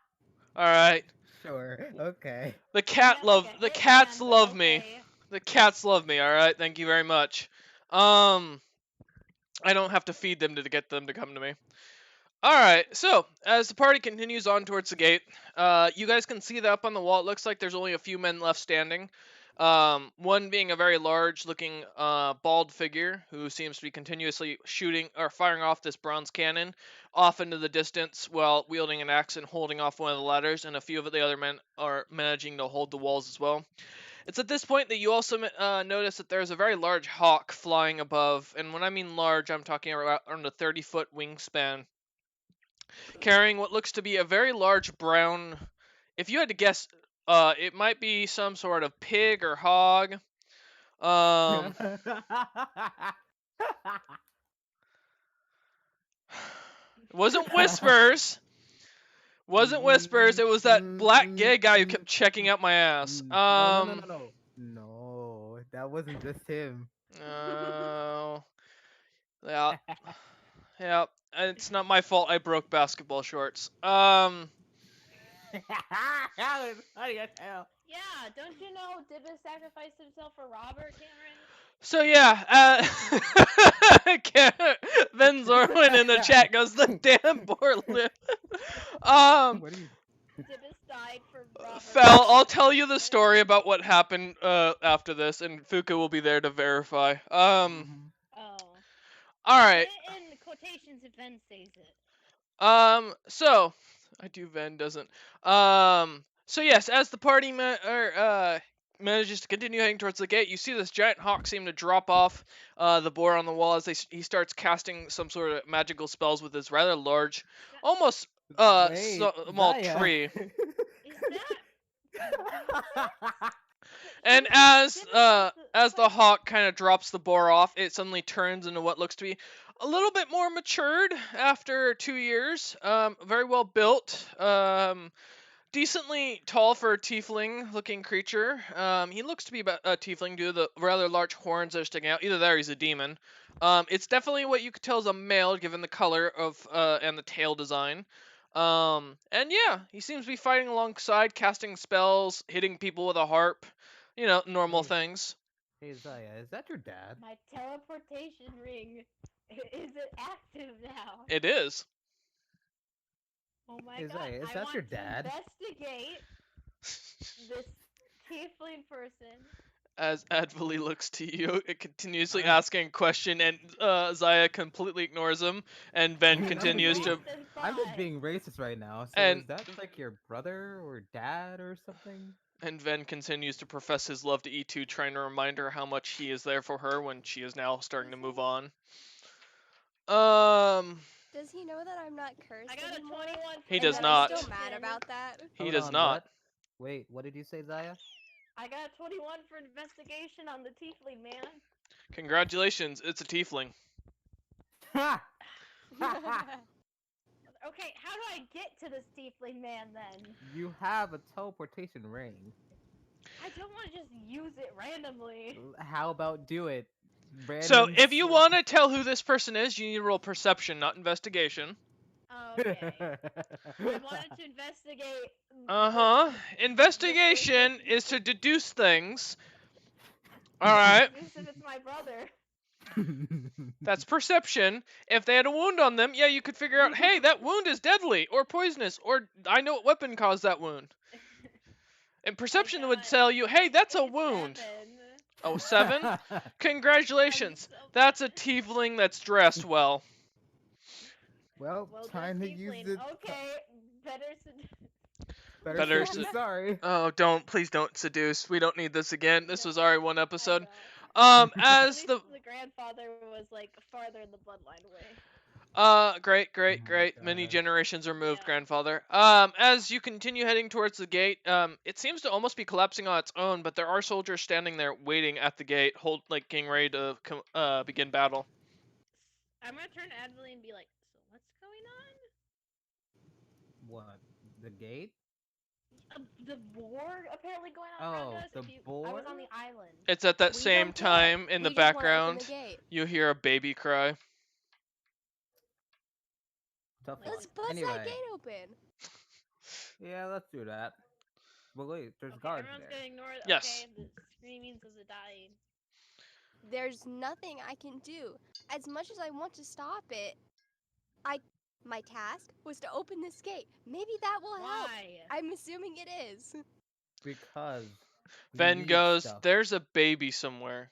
A: All right.
F: Sure. Okay.
A: The
B: Yeah, like a
A: the
B: hitman,
A: cats
B: but
A: love me.
B: okay.
A: The cats love me, alright? Thank you very much. I don't have to feed them to get them to come to me. Alright, so, as the party continues on towards the gate, you guys can see that up on the wall, it looks like there's only a few men left standing. One being a very large-looking, bald figure, who seems to be continuously shooting, or firing off this bronze cannon off into the distance while wielding an axe and holding off one of the ladders, and a few of the other men are managing to hold the walls as well. It's at this point that you also notice that there's a very large hawk flying above, and when I mean large, I'm talking about around a 30-foot wingspan, carrying what looks to be a very large brown. If you had to guess, it might be some sort of pig or hog. It wasn't Whispers. Wasn't Whispers. It was that black gay guy who kept checking out my ass.
F: No, that wasn't just him.
A: Oh. Yeah. Yeah. It's not my fault I broke basketball shorts.
F: That was funny as hell.
B: Yeah, don't you know Dibbis sacrificed himself for Robert, Cameron?
A: So yeah, Ben Zorwin in the chat goes, the damn poor lip.
F: What are you?
B: Dibbis died for Robert.
A: Fel, I'll tell you the story about what happened after this, and Fuka will be there to verify.
B: Oh.
A: Alright.
B: In quotations, if Ben says it.
A: So I do. Ven doesn't. So yes, as the party manages to continue heading towards the gate, you see this giant hawk seem to drop off the boar on the wall as he starts casting some sort of magical spells with his rather large, almost
F: Wait,
A: small
F: Zaya.
A: tree.
B: Is that?
A: And as the hawk kind of drops the boar off, it suddenly turns into what looks to be a little bit more matured after 2 years. Very well built. Decently tall for a tiefling-looking creature. He looks to be about a tiefling due to the rather large horns that are sticking out. Either that or he's a demon. It's definitely what you could tell is a male, given the color of and the tail design. And yeah, he seems to be fighting alongside, casting spells, hitting people with a harp. You know, normal things.
F: Hey Zaya, is that your dad?
B: My teleportation ring. Is it active now?
A: It is.
B: Oh my
F: Hey
B: god.
F: Zaya, is
B: I
F: that
B: want
F: your
B: to
F: dad?
B: investigate this tiefling person.
A: As Advali looks to you, it continuously asking a question, and Zaya completely ignores him, and Ven continues to.
F: I'm just being racist right now. So
A: And-
F: is that like your brother or dad or something?
A: And Ven continues to profess his love to E2, trying to remind her how much he is there for her when she is now starting to move on.
E: Does he know that I'm not cursed
B: I got a
E: anymore?
B: 21.
A: He
E: And
A: does
E: that
A: not.
E: I'm still mad about that.
A: He
F: Hold
A: does
F: on,
A: not.
F: What? Wait, what did you say, Zaya?
B: I got a 21 for investigation on the tiefling man.
A: Congratulations, it's a tiefling.
F: Ha!
B: Okay, how do I get to this tiefling man then?
F: You have a teleportation ring.
B: I don't want to just use it randomly.
F: How about do it?
A: So,
F: Random
A: if you
F: shit.
A: want to tell who this person is, you need to roll perception, not investigation.
B: Okay. I wanted to investigate.
A: Investigation is to deduce things. Alright.
B: If it's my brother.
A: That's perception. If they had a wound on them, yeah, you could figure out, hey, that wound is deadly or poisonous, or I know what weapon caused that wound. And perception would tell you, hey, that's a wound.
B: 7.
A: Oh, 7? Congratulations. That's a tiefling that's dressed well.
F: Well,
B: Well,
F: time to
B: just
F: use
B: tiefling.
F: it.
B: Okay, better.
A: Better
F: Sorry.
A: Oh, please don't seduce. We don't need this again. This was already one episode.
B: At
A: As
B: least
A: the
B: the grandfather was like farther in the bloodline away.
A: great.
F: my
A: Many
F: God.
A: generations removed,
B: Yeah.
A: grandfather. As you continue heading towards the gate, it seems to almost be collapsing on its own, but there are soldiers standing there waiting at the gate, getting ready to begin battle.
B: I'm gonna turn to Adley and be like, so what's going on?
F: What? The gate?
B: The war apparently going on
F: Oh,
B: around us.
F: the
B: I was
F: boar?
B: on the island.
A: It's at that
E: We
A: same
E: don't care.
A: time in
E: We
A: the
E: just wanna open
A: background,
E: the gate.
A: you hear a baby cry.
F: Tough
E: Let's
F: luck.
E: bust that
F: Anyway,
E: gate open.
F: yeah, let's do that. But wait, there's
B: Okay,
F: guards
B: everyone's
F: there.
B: gonna ignore it.
A: Yes.
B: Okay, the screamings of the dying.
E: There's nothing I can do. As much as I want to stop it, my task was to open this gate. Maybe that will help.
B: Why?
E: I'm assuming it is.
F: Because we
A: Ven
F: need
A: goes,
F: stuff.
A: there's a baby somewhere.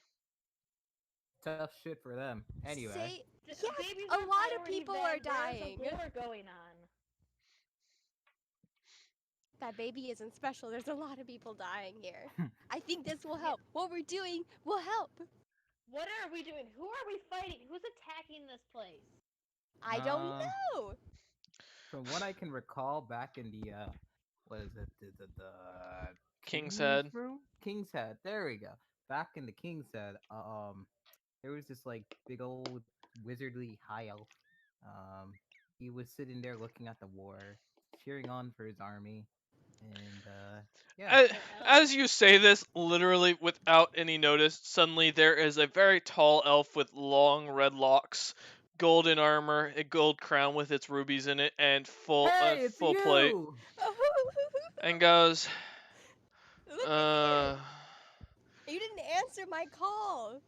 F: Tough shit for them. Anyway.
E: Say,
B: D-
E: yes,
B: babies
E: a
B: are
E: lot of
B: priority,
E: people
B: Ben.
E: are
B: There's
E: dying.
B: a war going on.
E: That baby isn't special. There's a lot of people dying here. I think this will help. What we're doing will help.
B: What are we doing? Who are we fighting? Who's attacking this place?
E: I don't
D: Um,
E: know.
D: From what I can recall, back in the what is it? The
A: King's
D: King's
A: Head.
D: room? King's Head. There we go. Back in the King's Head, there was this like big old wizardly high elf. He was sitting there looking at the war, cheering on for his army, and yeah.
A: As, as you say this, literally without any notice, suddenly there is a very tall elf with long red locks, golden armor, a gold crown with its rubies in it, and
D: Hey, it's
A: full plate,
D: you!
A: and goes,
E: Look at
A: uh,
E: you. You didn't answer my call.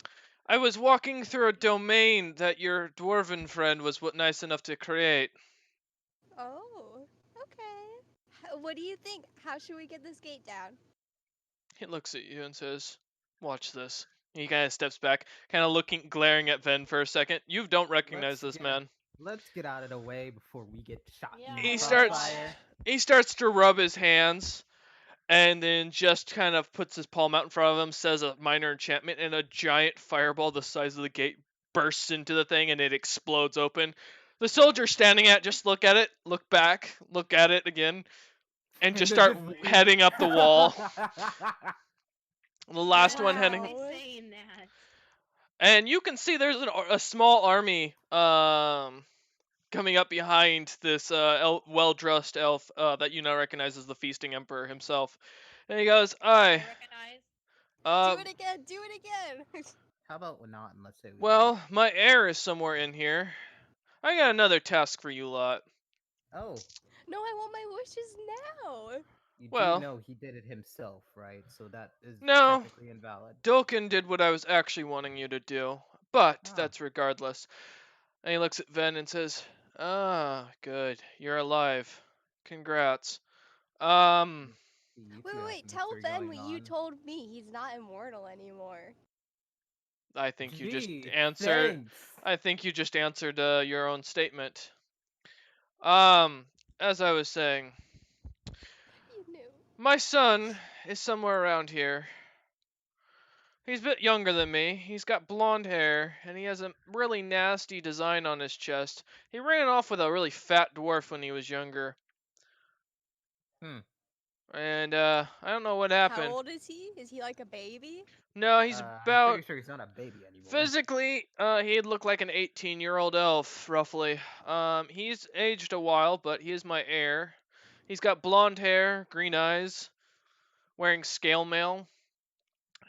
A: I was walking through a domain that your dwarven friend was nice enough to create.
E: Oh, okay. What do you think? How should we get this gate down?
A: He looks at you and says, "Watch this." He kind of steps back, kind of looking, glaring at Ven for a second. You don't recognize this man.
D: Let's get out of the way before we get shot.
B: Yeah,
D: in the
A: He
B: let's
D: crossfire.
A: he starts to rub his hands, and then just kind of puts his palm out in front of him, says a minor enchantment, and a giant fireball the size of the gate bursts into the thing, and it explodes open. The soldiers standing at it just look at it, look back, look at it again, and just start heading up the wall. The last one heading.
B: Why are they saying that?
A: And you can see there's a small army coming up behind this well-dressed elf that you now recognize as the Feasting Emperor himself. And he goes, "Aye,
B: Recognize?
E: Do it again. Do it again.
D: How about not unless they
A: well, my heir is somewhere in here. I got another task for you lot."
D: Oh,
E: No, I want my wishes now.
D: you
A: Well-
D: do know he did it himself, right? So that is
A: No.
D: technically invalid.
A: Dulkin did what I was actually wanting you to do, but
D: Oh.
A: that's regardless. And he looks at Ven and says, "Ah, good. You're alive. Congrats.
D: You
E: Wait,
D: two have
E: wait.
D: some
E: Tell
D: history
E: Ben
D: going
E: what you
D: on.
E: told me. He's not immortal anymore.
A: I think you just
D: Gee,
A: answered.
D: thanks.
A: I think you just answered your own statement. As I was saying,
E: You knew.
A: my son is somewhere around here. He's a bit younger than me. He's got blonde hair, and he has a really nasty design on his chest. He ran off with a really fat dwarf when he was younger. And I don't know what happened.
E: How old is he? Is he like a baby?
A: No, he's
D: I'm
A: about
D: pretty sure he's not a baby anymore.
A: physically. He'd look like an 18-year-old elf, roughly. He's aged a while, but he is my heir. He's got blonde hair, green eyes, wearing scale mail.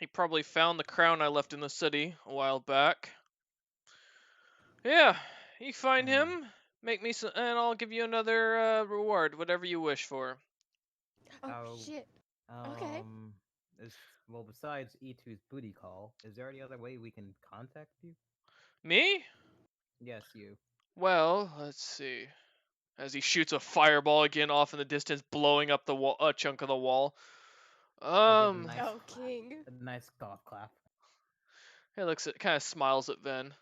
A: He probably found the crown I left in the city a while back. Yeah, you find him, make me some, and I'll give you another reward, whatever you wish for.
E: Oh,
D: Oh.
E: shit. Okay.
D: Well, besides E2's booty call, is there any other way we can contact you?
A: Me?
D: Yes, you.
A: Well, let's see. As he shoots a fireball again off in the distance, blowing up the wall, a chunk of the wall.
D: Nice.
E: Oh, King.
D: A nice golf clap.
A: He looks at, kind of smiles at Ven.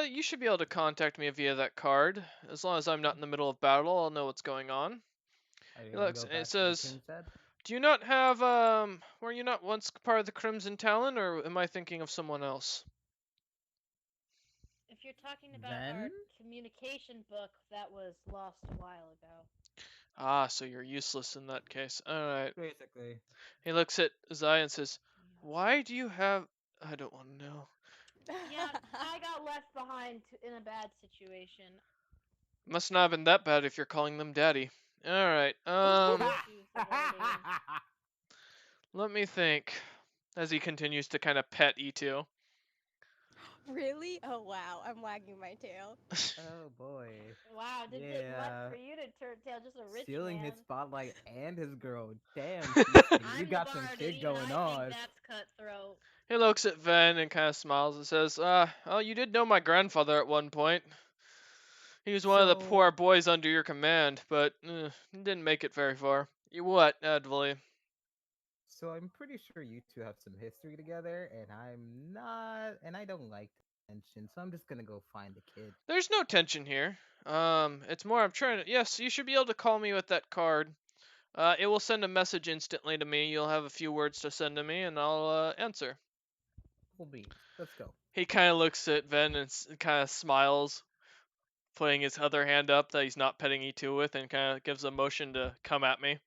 A: You should be able to contact me via that card. As long as I'm not in the middle of battle, I'll know what's going on.
D: Are you
A: He
D: gonna
A: looks,
D: go
A: and it
D: back to the
A: says,
D: King's Head?
A: "Do you not have, were you not once part of the Crimson Talon, or am I thinking of someone else?"
B: If you're talking about our
D: Then?
B: communication book, that was lost a while ago.
A: Ah, so you're useless in that case. Alright.
D: Basically.
A: He looks at Zai and says, "Why do you have... I don't want to know."
B: Yeah, I got left behind in a bad situation.
A: Must not have been that bad if you're calling them daddy. Alright,
B: Choose the wording.
A: let me think. As he continues to kind of pet E2.
E: Really? Oh, wow. I'm wagging my tail.
D: Oh boy.
B: Wow, did it take
D: Yeah.
B: much for you to turn tail just a rich
D: Stealing
B: man?
D: his spotlight and his girl. Damn,
B: I'm
D: Feasty, you
B: the
D: got some
B: bard,
D: shit
B: and
D: going
B: I
D: on.
B: think that's cutthroat.
A: He looks at Ven and kind of smiles and says, well, you did know my grandfather at one point. He was one of the poor
D: So-
A: boys under your command, but didn't make it very far. You what, Advali?
D: So I'm pretty sure you two have some history together, and I'm not, and I don't like
F: tension, so I'm just gonna go find the kid.
A: There's no tension here. It's more I'm trying to. Yes, you should be able to call me with that card. It will send a message instantly to me. You'll have a few words to send to me, and I'll answer.
F: Cool beans. Let's go.
A: He kind of looks at Ven and kind of smiles, putting his other hand up that he's not petting E2 with, and kind of gives a motion to come at me.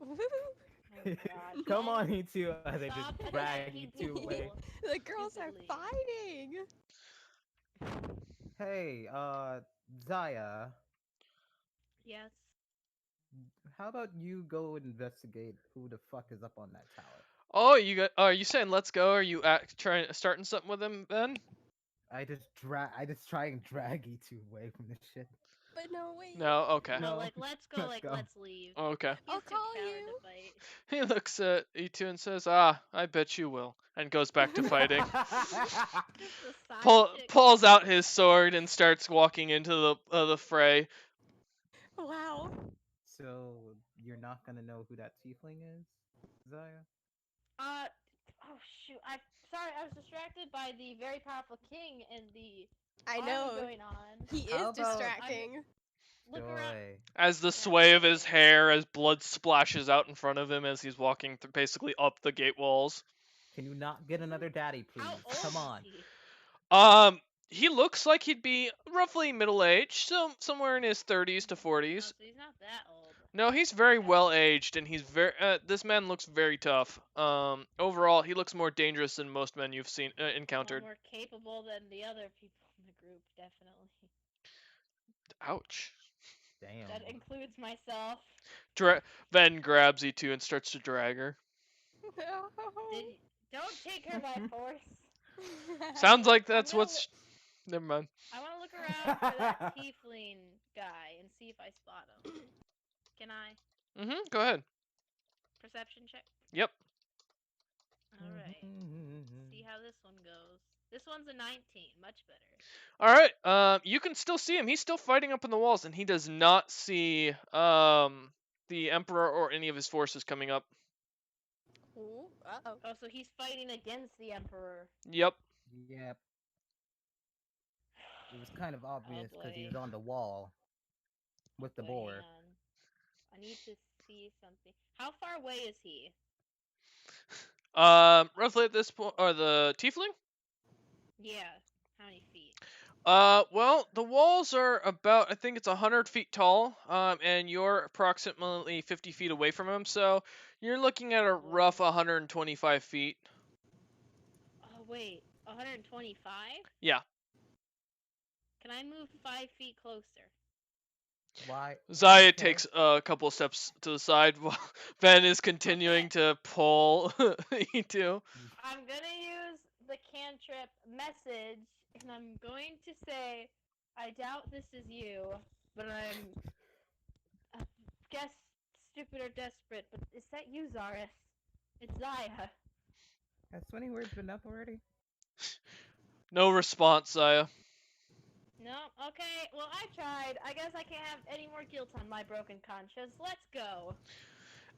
B: Oh my God,
F: Come
B: Ben,
F: on, E2, as I
B: stop
F: just drag
B: attacking
F: E2 away.
B: people.
E: The girls are
B: Easily.
E: fighting.
F: Hey, Zaya,
B: Yes.
F: how about you go investigate who the fuck is up on that tower?
A: Oh, are you saying let's go? Are you starting something with him, Ben?
F: I just try and drag E2 away from this shit.
E: But no, wait.
A: No. Okay.
B: No,
F: No,
B: like let's go,
F: let's
B: like
F: go.
B: let's leave.
A: Okay.
B: He's
E: I'll
B: too
E: call
B: coward
E: you.
B: to fight.
A: He looks at E2 and says, "Ah, I bet you will," and goes back to fighting.
B: Just a side chick.
A: Pulls out his sword and starts walking into the fray.
E: Wow.
F: So you're not gonna know who that tiefling is, Zaya?
B: Oh shoot! I'm sorry. I was distracted by the very powerful king and the
E: I
B: army
E: know.
B: going on.
E: He
F: How
E: is
F: about-
E: distracting.
B: Look around.
F: Joy.
A: As the sway of his hair, as blood splashes out in front of him as he's walking basically up the gate walls.
F: Can you not get another daddy, please?
B: How old
F: Come
B: is
F: on.
B: he?
A: He looks like he'd be roughly middle-aged, so somewhere in his 30s to
B: Oh,
A: 40s.
B: so he's not that old.
A: No, he's very well aged, and he's very. This man looks very tough. Overall, he looks more dangerous than most men you've seen encountered.
B: More capable than the other people in the group, definitely.
A: Ouch.
F: Damn.
B: That includes myself.
A: Ven grabs E2 and starts to drag her.
E: No.
B: Don't take her by force.
A: Sounds like that's
B: gonna
A: what's. Never mind.
B: I want to look around for that tiefling guy and see if I spot him. Can I?
A: Go ahead.
B: Perception check.
A: Yep.
B: Alright. See how this one goes. This one's a 19. Much better.
A: All right. You can still see him. He's still fighting up in the walls, and he does not see the Emperor or any of his forces coming up.
E: Ooh, uh-oh.
B: Oh, so he's fighting against the Emperor.
A: Yep.
F: Yep. It was kind of obvious because he
B: boy.
F: was on the wall with the
B: Wait,
F: boar.
B: hang on. I need to see something. How far away is he?
A: Roughly at this point, or the Tiefling?
B: Yeah. How many feet?
A: Well, the walls are about, I think it's 100 feet tall, and you're approximately 50 feet away from him, so you're looking at a rough 125 feet.
B: Oh, wait. 125?
A: Yeah.
B: Can I move 5 feet closer?
F: Why?
A: Zaya
F: Okay.
A: takes a couple steps to the side while Ven is continuing to pull E2.
B: I'm gonna use the cantrip message, and I'm going to say, I doubt this is you, but I guess stupid or desperate, but is that you, Zaris? It's Zaya.
F: Has 20 words been up already?
A: No response, Zaya.
B: No? Okay, well, I tried. I guess I can't have any more guilt on my broken conscience. Let's go.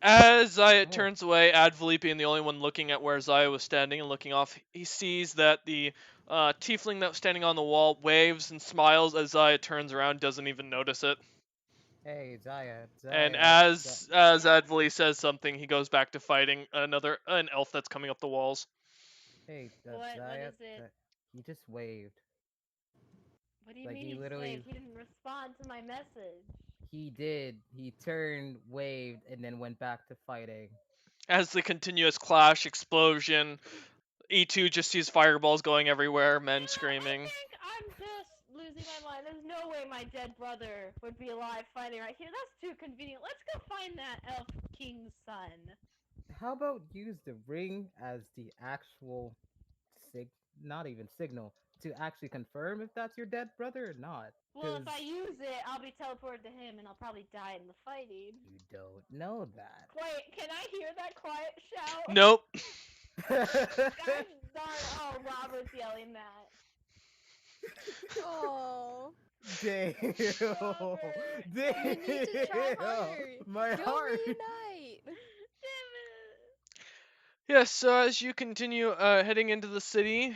A: As Zaya
F: Oh.
A: turns away, Advali being the only one looking at where Zaya was standing and looking off, he sees that the tiefling that was standing on the wall waves and smiles as Zaya turns around, doesn't even notice it.
F: Hey, Zaya.
A: And
F: Zaya,
A: as Advali says something, he goes back to fighting an elf that's coming up the walls.
F: Hey,
B: What
F: Zaya.
B: is it?
F: He just waved.
B: What do you
F: Like,
B: mean
F: he
B: he
F: literally-
B: slaved? He didn't respond to my message.
F: He did. He turned, waved, and then went back to fighting.
A: As the continuous clash, explosion, E2 just sees fireballs going everywhere, men screaming.
B: I think I'm just losing my mind. There's no way my dead brother would be alive fighting right here. That's too convenient. Let's go find that elf king's son.
F: How about use the ring as the actual not even signal, to actually confirm if that's your dead brother or not?
B: Well, if
F: 'Cause
B: I use it, I'll be teleported to him and I'll probably die in the fighting.
F: you don't know that.
B: Wait, can I hear that quiet shout?
A: Nope.
B: God darn, oh, Robert's yelling that.
E: Oh.
F: Damn.
B: Robert,
F: Damn.
E: You need to try harder.
F: My
E: Go
F: heart.
E: reunite.
B: Damn it.
A: Yes, so as you continue heading into the city,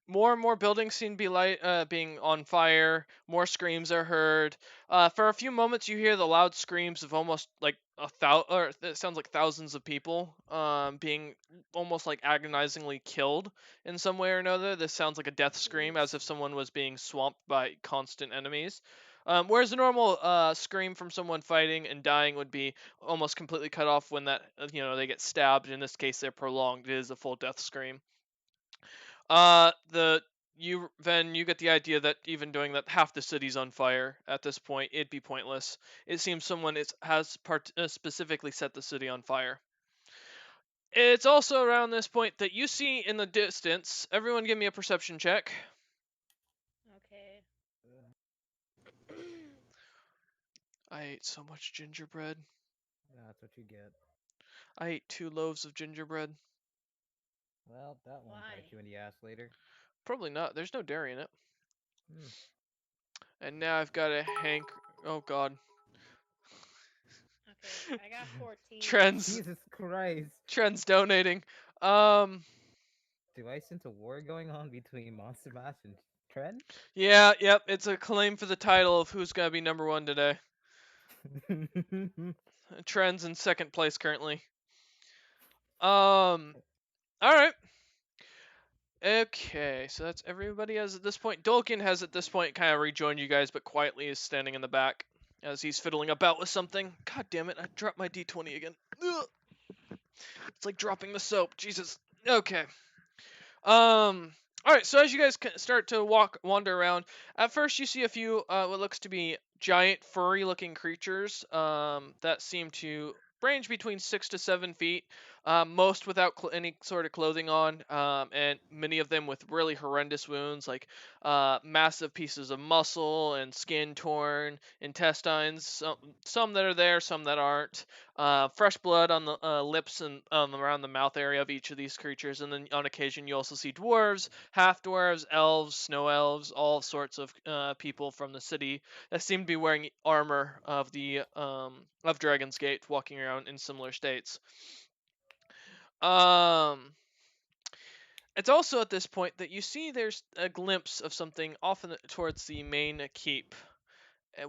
A: more and more buildings seem to be being on fire. More screams are heard. For a few moments, you hear the loud screams of almost like or it sounds like thousands of people being almost like agonizingly killed in some way or another. This sounds like a death scream, as if someone was being swamped by constant enemies. Whereas a normal scream from someone fighting and dying would be almost completely cut off when that they get stabbed. In this case, they're prolonged. It is a full death scream. The you get the idea that even doing that, half the city's on fire at this point. It'd be pointless. It seems someone has specifically set the city on fire. It's also around this point that you see in the distance. Everyone, give me a perception check.
B: Okay.
A: I ate so much gingerbread.
F: That's what you get.
A: I ate 2 loaves of gingerbread.
F: Well, that won't
B: Why?
F: bite you in the ass later.
A: Probably not. There's no dairy in it.
F: Hmm.
A: And now I've got a hank. Oh God.
B: Okay, I got 14.
A: Trends.
F: Jesus Christ.
A: Trends donating.
F: Do I sense a war going on between Monster Mash and Trend?
A: Yeah, yep. It's a claim for the title of who's gonna be number 1 today. Trends in second place currently. All right. Okay, so that's everybody has at this point. Dolkin has at this point kind of rejoined you guys, but quietly is standing in the back as he's fiddling about with something. God damn it! I dropped my D20 again. Ugh. It's like dropping the soap. Jesus. Okay. All right. So as you guys start to wander around, at first you see a few what looks to be giant furry-looking creatures that seem to range between 6 to 7 feet, most without any sort of clothing on, and many of them with really horrendous wounds, like massive pieces of muscle and skin torn, intestines, some that are there, some that aren't, fresh blood on the lips and around the mouth area of each of these creatures, and then on occasion you also see dwarves, half dwarves, elves, snow elves, all sorts of people from the city that seem to be wearing armor of the of Dragon's Gate, walking around in similar states. It's also at this point that you see there's a glimpse of something off towards the main keep.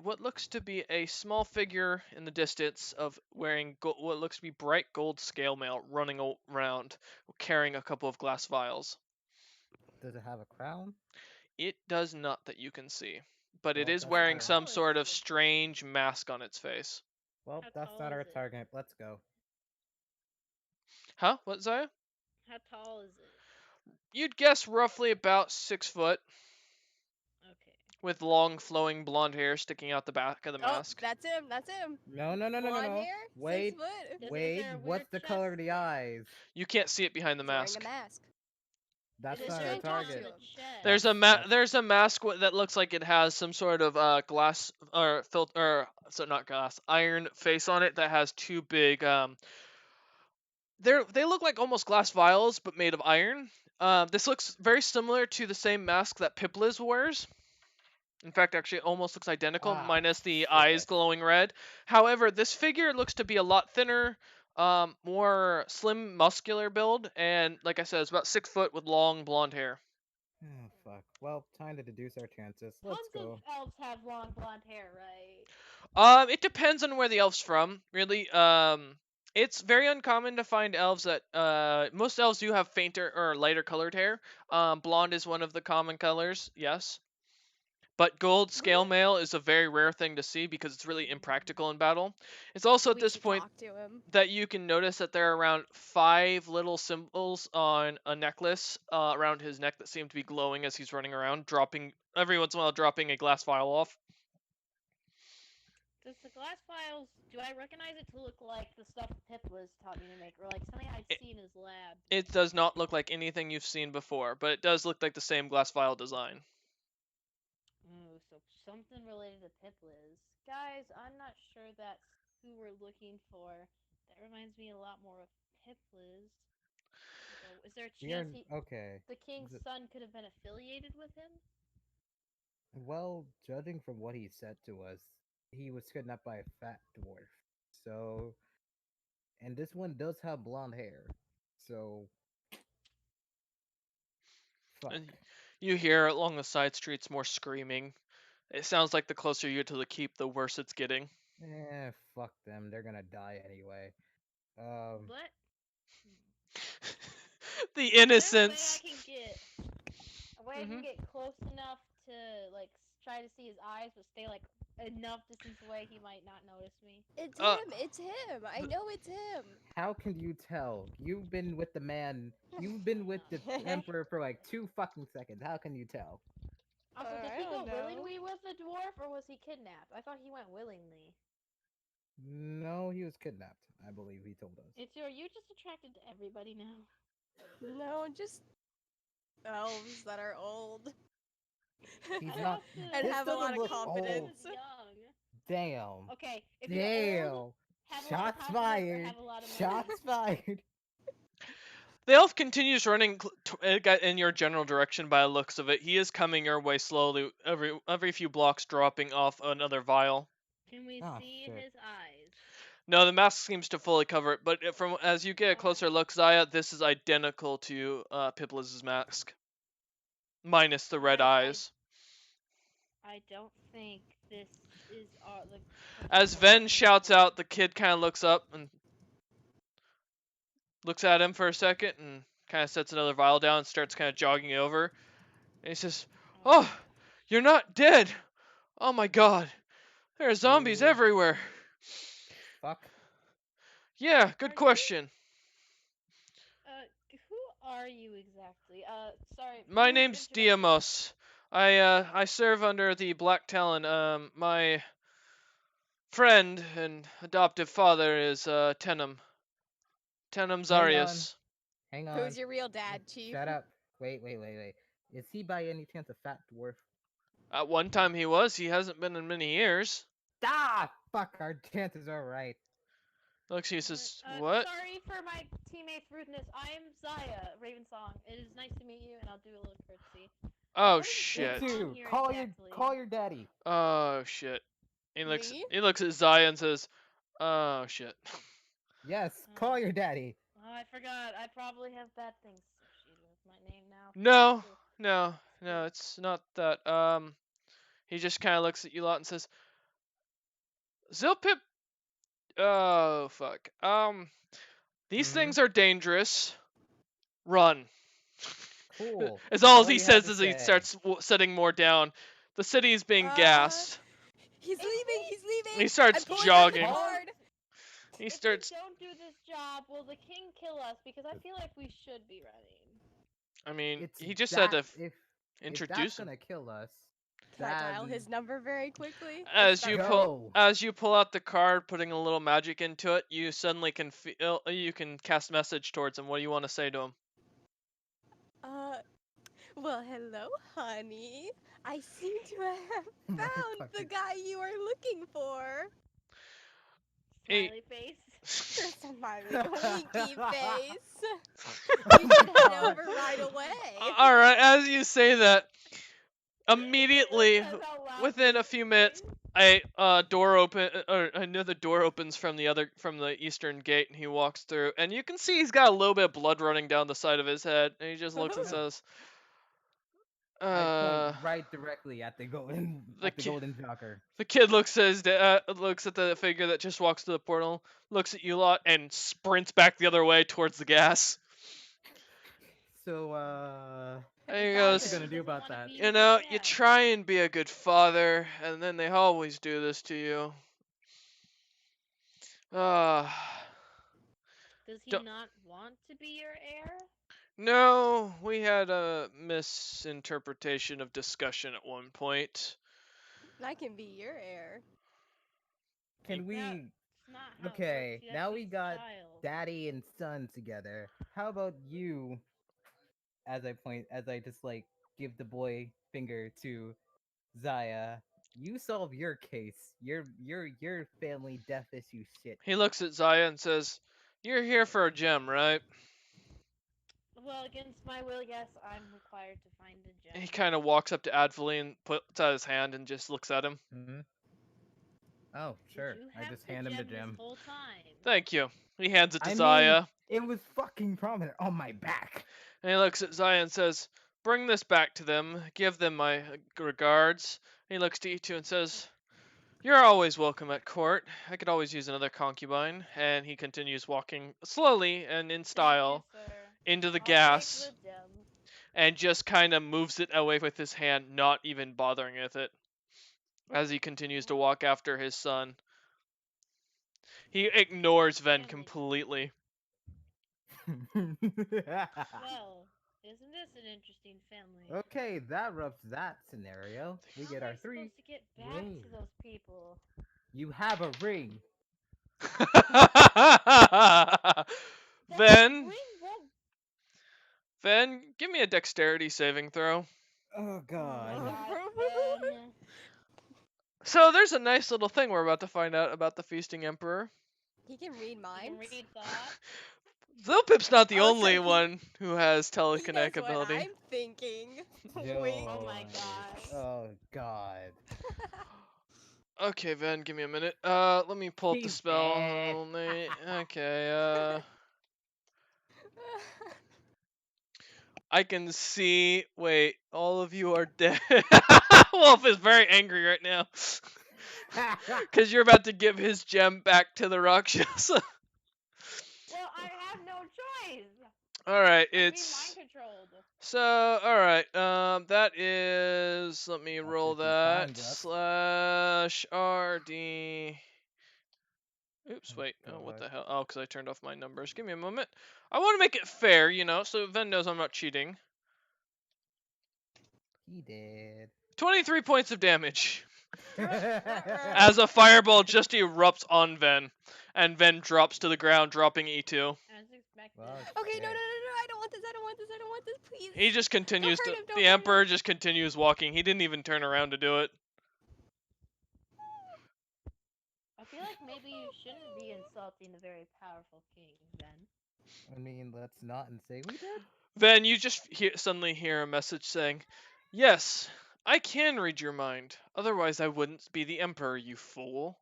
A: What looks to be a small figure in the distance of wearing what looks to be bright gold scale mail, running around carrying a couple of glass vials.
F: Does it have a crown?
A: It does not that you can see, but it
F: Well,
A: is
F: that's
A: wearing
F: not
A: some
B: How
A: sort
B: is
A: of
B: it?
A: strange mask on its face.
F: Well,
B: How
F: that's
B: tall
F: not our
B: is it?
F: target. Let's go.
A: Huh? What, Zaya?
B: How tall is it?
A: You'd guess roughly about 6 foot,
B: Okay.
A: with long flowing blonde hair sticking out the back of the
E: Oh,
A: mask.
E: that's him. That's him.
F: No, no, no, no, no,
E: Blonde
F: no.
E: hair,
F: Wait,
E: 6 foot.
B: Is
F: wait.
B: there a
F: What's
B: weird
F: the
B: chest?
F: color of the eyes?
A: You can't see it behind the
E: He's wearing
A: mask.
E: a mask.
F: That's
B: Is
F: not
B: there
F: our
B: a
F: target.
B: on the chest?
A: There's a
F: That's-
A: there's a mask that looks like it has some sort of glass or filter, or so not glass, iron face on it that has 2 big they look like almost glass vials but made of iron. This looks very similar to the same mask that Piplis wears. In fact, actually, it almost looks identical,
F: Ah,
A: minus the eyes
F: shit.
A: glowing red. However, this figure looks to be a lot thinner, more slim, muscular build, and like I said, it's about 6 foot with long blonde hair.
F: Oh, fuck. Well, time to deduce our chances. Let's
B: Tons
F: go.
B: of elves have long blonde hair, right?
A: It depends on where the elf's from, really. It's very uncommon to find elves that most elves do have fainter or lighter colored hair. Blonde is one of the common colors, yes. But gold scale
E: We
A: mail is a very rare thing to see because it's really impractical in battle. It's also at
E: we
A: this
E: should
A: point
E: talk to him.
A: that you can notice that there are around 5 little symbols on a necklace around his neck that seem to be glowing as he's running around, dropping every once in a while, dropping a glass vial off.
B: Does the glass vials, do I recognize it to look like the stuff Pip was taught me to make, or like something I'd
A: It-
B: seen in his lab?
A: It does not look like anything you've seen before, but it does look like the same glass vial design.
B: Ooh, so something related to Piplis. Guys, I'm not sure that's who we're looking for. That reminds me a lot more of Piplis. So, is there a
F: We are
B: chance
F: okay.
B: the king's
F: Th-
B: son could have been affiliated with him?
F: Well, judging from what he said to us, he was kidnapped by a fat dwarf. So, and this one does have blonde hair. So, fuck.
A: And You hear along the side streets more screaming. It sounds like the closer you get to the keep, the worse it's getting.
F: Fuck them. They're gonna die anyway.
B: What?
A: The
B: Is there
A: innocence.
B: a way I can get close enough to like try to see his eyes, but stay like enough distance away he might not notice me?
E: It's
A: Uh,
E: him. It's him. I know it's him.
F: How can you tell? You've been with the man. You've been with the emperor for like 2 fucking seconds. How can you tell?
B: Also, did
E: I
B: he go
E: don't know.
B: willingly with the dwarf, or was he kidnapped? I thought he went willingly.
F: No, he was kidnapped. I believe he told us.
B: Are you just attracted to everybody now?
E: No, just elves that are old.
F: He's
B: I
F: not.
B: have to-
E: And
F: This
E: have a lot
F: doesn't
E: of
F: look
E: confidence.
F: old.
B: Young.
F: Damn.
B: Okay, if you're old,
F: Damn.
B: have a lot of
F: Shots
B: confidence, or
F: fired.
B: have a lot of money.
F: Shots fired.
A: The elf continues running in your general direction by the looks of it. He is coming your way slowly, every few blocks dropping off another vial.
B: Can we
F: Oh,
B: see
F: shit.
B: his eyes?
A: No, the mask seems to fully cover it, but from as you get a closer look, Zaya, this is identical to Piplis' mask. Minus the red eyes.
B: I don't think this is the.
A: As Ven shouts out, the kid kind of looks up and looks at him for a second and kind of sets another vial down and starts kind of jogging over. And he says, "Oh, you're not dead! Oh my god, there are zombies
F: Ooh.
A: everywhere."
F: Fuck.
A: Yeah, good question.
B: Who are you exactly? Sorry.
A: My
B: brief
A: name's
B: introduction.
A: Diamos. I serve under the Black Talon. My friend and adoptive father is Tenem. Tenem Zarius.
F: Hang on.
E: Who's your real dad, Chief?
F: Shut up. Wait. Is he by any chance a fat dwarf?
A: At one time he was. He hasn't been in many years.
F: Ah, fuck. Our chances are right.
A: Looks, he says, "What?"
B: Sorry for my teammate's rudeness. I'm Zaya, Ravensong. It is nice to meet you, and I'll do a little courtesy.
A: Oh
B: What is
A: shit.
B: going on
F: Dude,
B: here
F: call
B: exactly?
F: your daddy.
A: Oh shit. He looks
E: Me?
A: at Zaya and says, "Oh shit."
F: Yes, call your daddy.
B: Oh, I forgot. I probably have bad things associated with my name now.
A: No, it's not that. He just kind of looks at you lot and says, "Zilpip, oh fuck. These things are dangerous. Run."
F: Cool.
A: Is all
F: That's
A: he
F: you had
A: says
F: to
A: as he
F: say.
A: starts setting more down. The city is being gassed.
E: He's leaving. He's leaving.
A: He starts
E: I'm pulling
A: jogging.
E: really hard.
A: He
B: If
A: starts.
B: we don't do this job, will the king kill us? Because I feel like we should be running.
A: I mean,
F: It's
A: he just had to
F: if
A: introduce
F: that's
A: him.
F: gonna kill us.
E: Can I dial
F: then-
E: his number very quickly?
A: As
E: Let's
A: you
E: start
A: pull,
F: Go.
A: as you pull out the card, putting a little magic into it, you suddenly can feel. You can cast message towards him. What do you want to say to him?
E: Well, hello, honey. I seem to have found the guy you are looking for.
A: He-
B: Smiley face.
E: Smiley, winky face. You should head over right away.
A: All right. As you say that, immediately,
B: Says out loud
A: within a few minutes, a another door opens from the eastern gate, and he walks through, and you can see he's got a little bit of blood running down the side of his head, and he just looks and says,
F: I point right directly at the golden jocker.
A: The kid looks at looks at the figure that just walks through the portal, looks at you lot, and sprints back the other way towards the gas.
F: So
A: And he
F: what
A: goes,
F: you gonna do about that?
A: "You know, you try and be a good father, and then they always do this to you."
B: Does he
A: don't-
B: not want to be your heir?
A: No, we had a misinterpretation of discussion at one point.
E: I can be your heir.
F: Can we?
B: It's not how it
F: Okay,
B: works. You have
F: now
B: to
F: we
B: be
F: got
B: child.
F: daddy and son together. How about you? As I just like give the boy finger to Zaya. You solve your case. Your family death issue shit.
A: He looks at Zaya and says, "You're here for a gem, right?"
B: Well, against my will, yes, I'm required to find a gem.
A: And he kind of walks up to Advali and puts out his hand and just looks at him.
F: Mm-hmm. Oh,
B: Did
F: sure.
B: you
F: I
B: have
F: just
B: the
F: hand him the
B: this
F: gem.
B: whole time?
A: Thank you. He hands it to
F: I mean-
A: Zaya.
F: It was fucking prominent on my back.
A: And he looks at Zaya and says, Bring this back to them. Give them my regards. He looks to E2 and says, "You're always welcome at court. I could always use another concubine." And he continues walking slowly and in style into the gas and just kind of moves it away with his hand, not even bothering with it, as he continues to walk after his son. He ignores Ven completely.
B: Well, isn't this an interesting family?
F: Okay, that wraps that scenario. We
B: How
F: get
B: am
F: our
B: I
F: 3.
B: supposed to get back
F: Yay.
B: to those people?
F: You have a ring.
A: Ven,
B: Ring won't.
A: Ven, give me a dexterity saving throw.
F: Oh god.
B: Ben.
A: So there's a nice little thing we're about to find out about the Feasting Emperor.
E: He can read
B: You
E: minds.
B: can read thoughts.
A: Zilpip's not the
E: Oh, so
A: only
E: he-
A: one who has
E: He knows
A: telekinetic
E: what
A: ability.
E: I'm thinking.
F: Yo.
E: Wink.
B: Oh my god.
F: Oh god.
A: Okay, Ven, give me a minute. Let me pull up the
F: He's
A: spell.
F: dead.
A: Only. Okay, I can see. Wait, all of you are dead. Wolf is very angry right now. Because you're about to give his gem back to the Rakshasa.
B: Well, I have no choice.
A: Alright,
B: I'm being
A: it's.
B: mind controlled.
A: So, alright, that is. Let me roll
F: 50
A: that.
F: times up.
A: Slash RD. Oops,
F: Oh,
A: wait. Oh, what
F: God.
A: the hell? Oh, because I turned off my numbers. Give me a moment. I want to make it fair, so Ven knows I'm not cheating.
F: He did.
A: 23 points of damage. As a fireball just erupts on Ven. And Ven drops to the ground, dropping E2.
B: As expected.
F: Wow,
E: Okay,
F: shit.
E: no, I don't want this. I don't want this. I don't want this. Please.
A: He just continues
E: hurt
A: to.
E: him, don't
A: The
E: hurt
A: Emperor
E: him.
A: just continues walking. He didn't even turn around to do it.
B: I feel like maybe you shouldn't be insulting a very powerful king, then.
F: I mean, let's not and say we did.
A: Then you just suddenly hear a message saying, "Yes, I can read your mind. Otherwise, I wouldn't be the Emperor, you fool."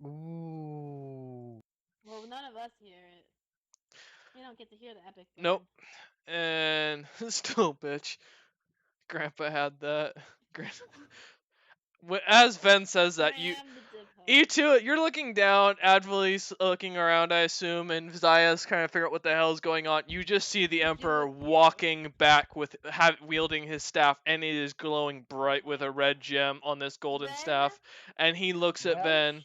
F: Ooh.
B: Well, none of us hear it. We don't get to hear the epic.
A: Nope. And still, bitch. Grandpa had that. As Ven says that, E2, you're looking down, Advili's looking around, I assume, and Zaya's trying to figure out what the hell is going on. You just see the Emperor walking back with wielding his staff, and it is glowing bright with a red gem on this golden
B: Ven?
A: staff. And he looks at
F: Well,
A: Ven,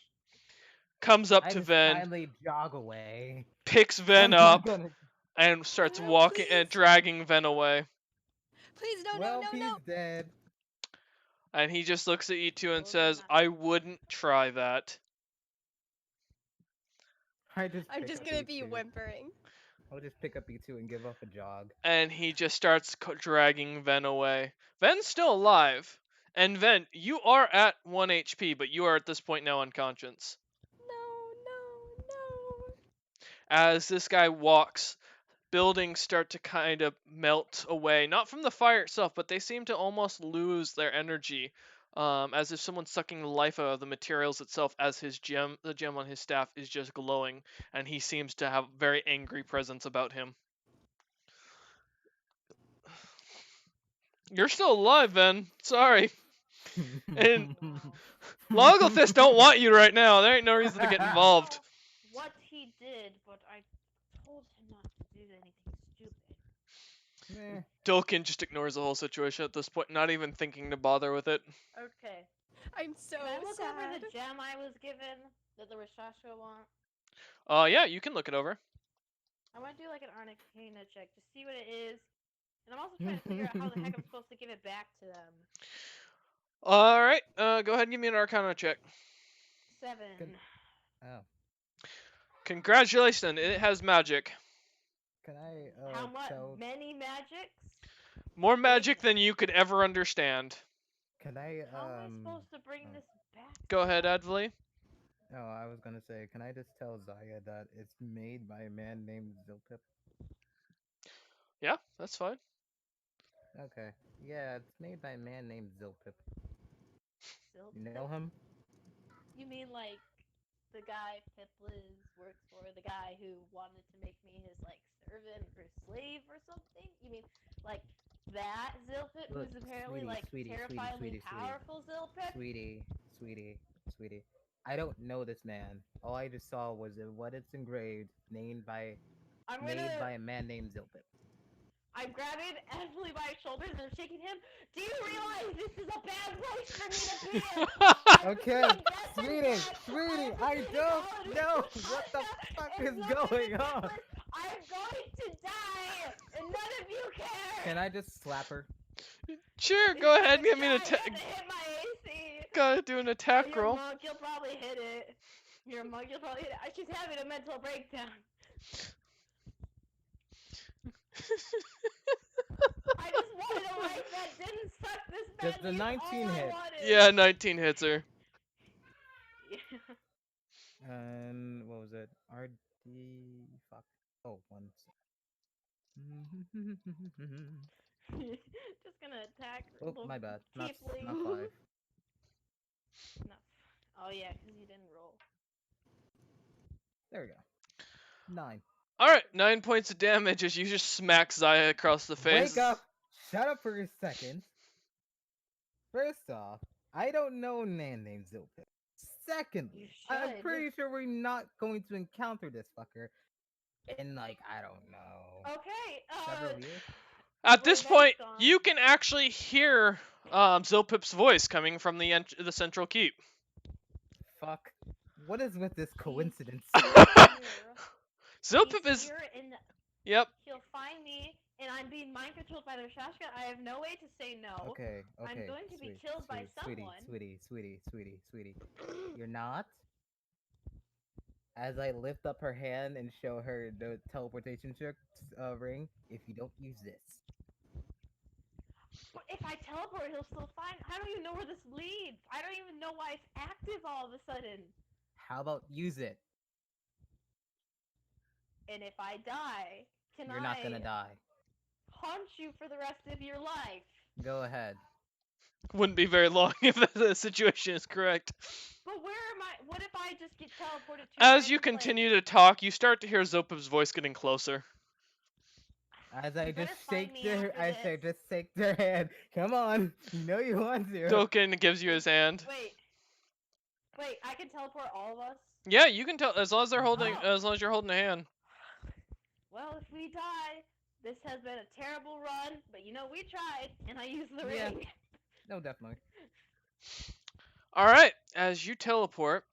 A: comes up
F: I
A: to
F: just
A: Ven,
F: kindly jog away.
A: picks Ven
F: I'm not
A: up,
F: gonna-
A: and starts
E: No,
A: walking and
E: please.
A: dragging Ven away.
E: Please, no,
F: well,
E: no,
F: he's
E: no.
F: dead.
A: And he just looks at E2 and
B: Oh,
A: says,
B: not-
A: "I wouldn't try that."
F: I just.
E: I'm
F: pick
E: just
F: up
E: gonna be
F: E2.
E: whimpering.
F: I'll just pick up E2 and give up a jog.
A: And he just starts dragging Ven away. Ven's still alive. And Ven, you are at 1 HP, but you are at this point now unconscious.
E: No.
A: As this guy walks, buildings start to kind of melt away. Not from the fire itself, but they seem to almost lose their energy. As if someone's sucking life out of the materials itself, as the gem on his staff is just glowing. And he seems to have very angry presence about him. You're still alive, Ven. Sorry. And Logolthus don't want you right now. There ain't no reason to get involved.
B: What he did, but I told him not to do anything stupid.
F: Meh.
A: Dilkin just ignores the whole situation at this point, not even thinking to bother with it.
B: Okay.
E: I'm so
B: Can I look
E: sad.
B: over the gem I was given that the Rashasha want?
A: Yeah, you can look it over.
B: I want to do like an Arcana check to see what it is. And I'm also trying to figure out how the heck I'm supposed to give it back to them.
A: Alright, go ahead and give me an Arcana check.
B: 7.
F: Oh.
A: Congratulations, it has magic.
F: Can I
B: How much?
F: tell?
B: Many magics?
A: More magic than you could ever understand.
F: Can I
B: How am I supposed to bring
F: oh.
B: this back?
A: Go ahead, Advili.
F: No, I was gonna say, can I just tell Zaya that it's made by a man named Zilpip?
A: Yeah, that's fine.
F: Okay. Yeah, it's made by a man named Zilpip. You know him?
B: You mean like the guy Pipliz works for, the guy who wanted to make me his like servant or slave or something? You mean like that Zilpip,
F: Look,
B: who's apparently
F: sweetie,
B: like
F: sweetie, sweetie,
B: terrifyingly
F: sweetie,
B: powerful Zilpip.
F: sweetie, sweetie. I don't know this man. All I just saw was what it's engraved,
B: I'm
F: made
B: gonna.
F: by a man named Zilpip.
B: I'm grabbing Ashley by his shoulders and I'm shaking him. Do you realize this is a bad place for me to be in? I've
F: Okay,
B: been death
F: sweetie,
B: attacked.
F: sweetie,
B: I've
F: I
B: been
F: don't
B: out
F: know
B: of
F: what the fuck
B: It's
F: is
B: not even
F: going
B: a
F: on.
B: difference. I'm going to die, and none of you care.
F: Can I just slap her?
A: Sure,
B: If
A: go
B: you're
A: ahead and
B: gonna
A: give me an
B: die, you
A: attack.
B: have to hit my AC.
A: Go ahead, do an attack
B: You're a
A: roll.
B: monk, you'll probably hit it. You're a monk, you'll probably hit it. She's having a mental breakdown. I just wanted a life that didn't suck this badly.
F: Does the
B: is
F: 19
B: all I
F: hit?
B: wanted.
A: Yeah, 19 hits her.
B: Yeah.
F: And what was it? RD. Fuck. Oh, one.
B: Just gonna attack.
F: Oh,
B: little
F: my bad. Not
B: tiefling.
F: 5.
B: No. Oh yeah, because you didn't roll.
F: There we go. 9.
A: Alright, 9 points of damage as you just smack Zaya across the face.
F: Wake up! Shut up for a second. First off, I don't know a man named Zilpip. Secondly,
B: You
F: I'm
B: should.
F: pretty sure we're not going to encounter this fucker in, like, I don't know,
B: Okay.
F: several years?
A: At this
B: Well,
A: point,
B: based on-
A: you can actually hear Zilpip's voice coming from the central keep.
F: Fuck. What is with this coincidence?
A: Zilpip is...
B: Here and
A: Yep.
B: he'll find me, and I'm being mind controlled by their shotgun. I have no way to say no.
F: Okay,
B: I'm
F: okay.
B: going to be
F: sweet,
B: killed by
F: sweet,
B: someone.
F: Sweetie. You're not? As I lift up her hand and show her the teleportation ring, if you don't use this.
B: But if I teleport, he'll still find. I don't even know where this leads. I don't even know why it's active all of a sudden.
F: How about use it?
B: And if I die, can
F: You're not gonna die.
B: haunt you for the rest of your life?
F: Go ahead.
A: Wouldn't be very long if the situation is correct.
B: But where am I? What if I just get teleported to?
A: As you continue to talk, you start to hear Zilpip's voice getting closer.
F: As I
B: You better
F: just
B: find
F: shake
B: me
F: their,
B: after
F: I
B: this.
F: say, just shake their hand. Come on, you know you want to.
A: Doken gives you his hand.
B: Wait, I can teleport all of us?
A: Yeah, you can tell as long as they're holding,
B: Oh.
A: as long as you're holding a hand.
B: Well, if we die, this has been a terrible run, but you know, we tried, and I used the
F: Yeah.
B: ring.
F: No, definitely.
A: All right, as you teleport,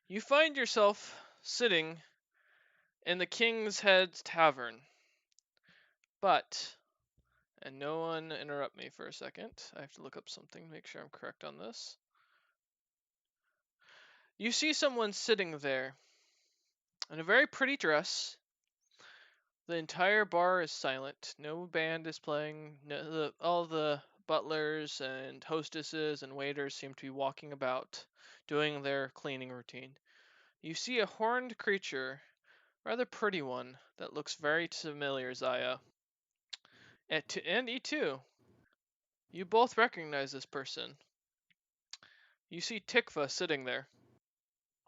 A: you find yourself sitting in the King's Head Tavern. But, and no one interrupt me for a second. I have to look up something to make sure I'm correct on this. You see someone sitting there in a very pretty dress. The entire bar is silent. No band is playing. All the butlers and hostesses and waiters seem to be walking about, doing their cleaning routine. You see a horned creature, rather pretty one, that looks very familiar, Zaya. And E2. You both recognize this person. You see Tikva sitting there.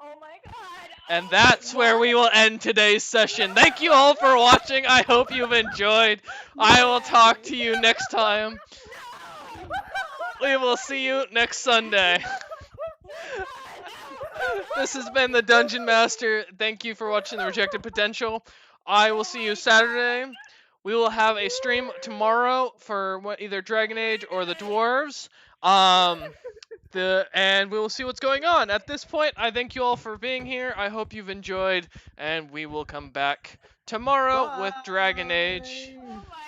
B: Oh my god!
A: And
B: Oh,
A: that's where we will end today's session. Thank you all for watching. I hope you've enjoyed. I will talk to you next time.
B: No!
A: We will see you next Sunday. This has been the Dungeon Master. Thank you for watching The Rejected Potential. I will see you Saturday. We will have a stream tomorrow for either Dragon Age or the Dwarves. And we will see what's going on. At this point, I thank you all for being here. I hope you've enjoyed, and we will come back tomorrow with Dragon Age.
B: Oh my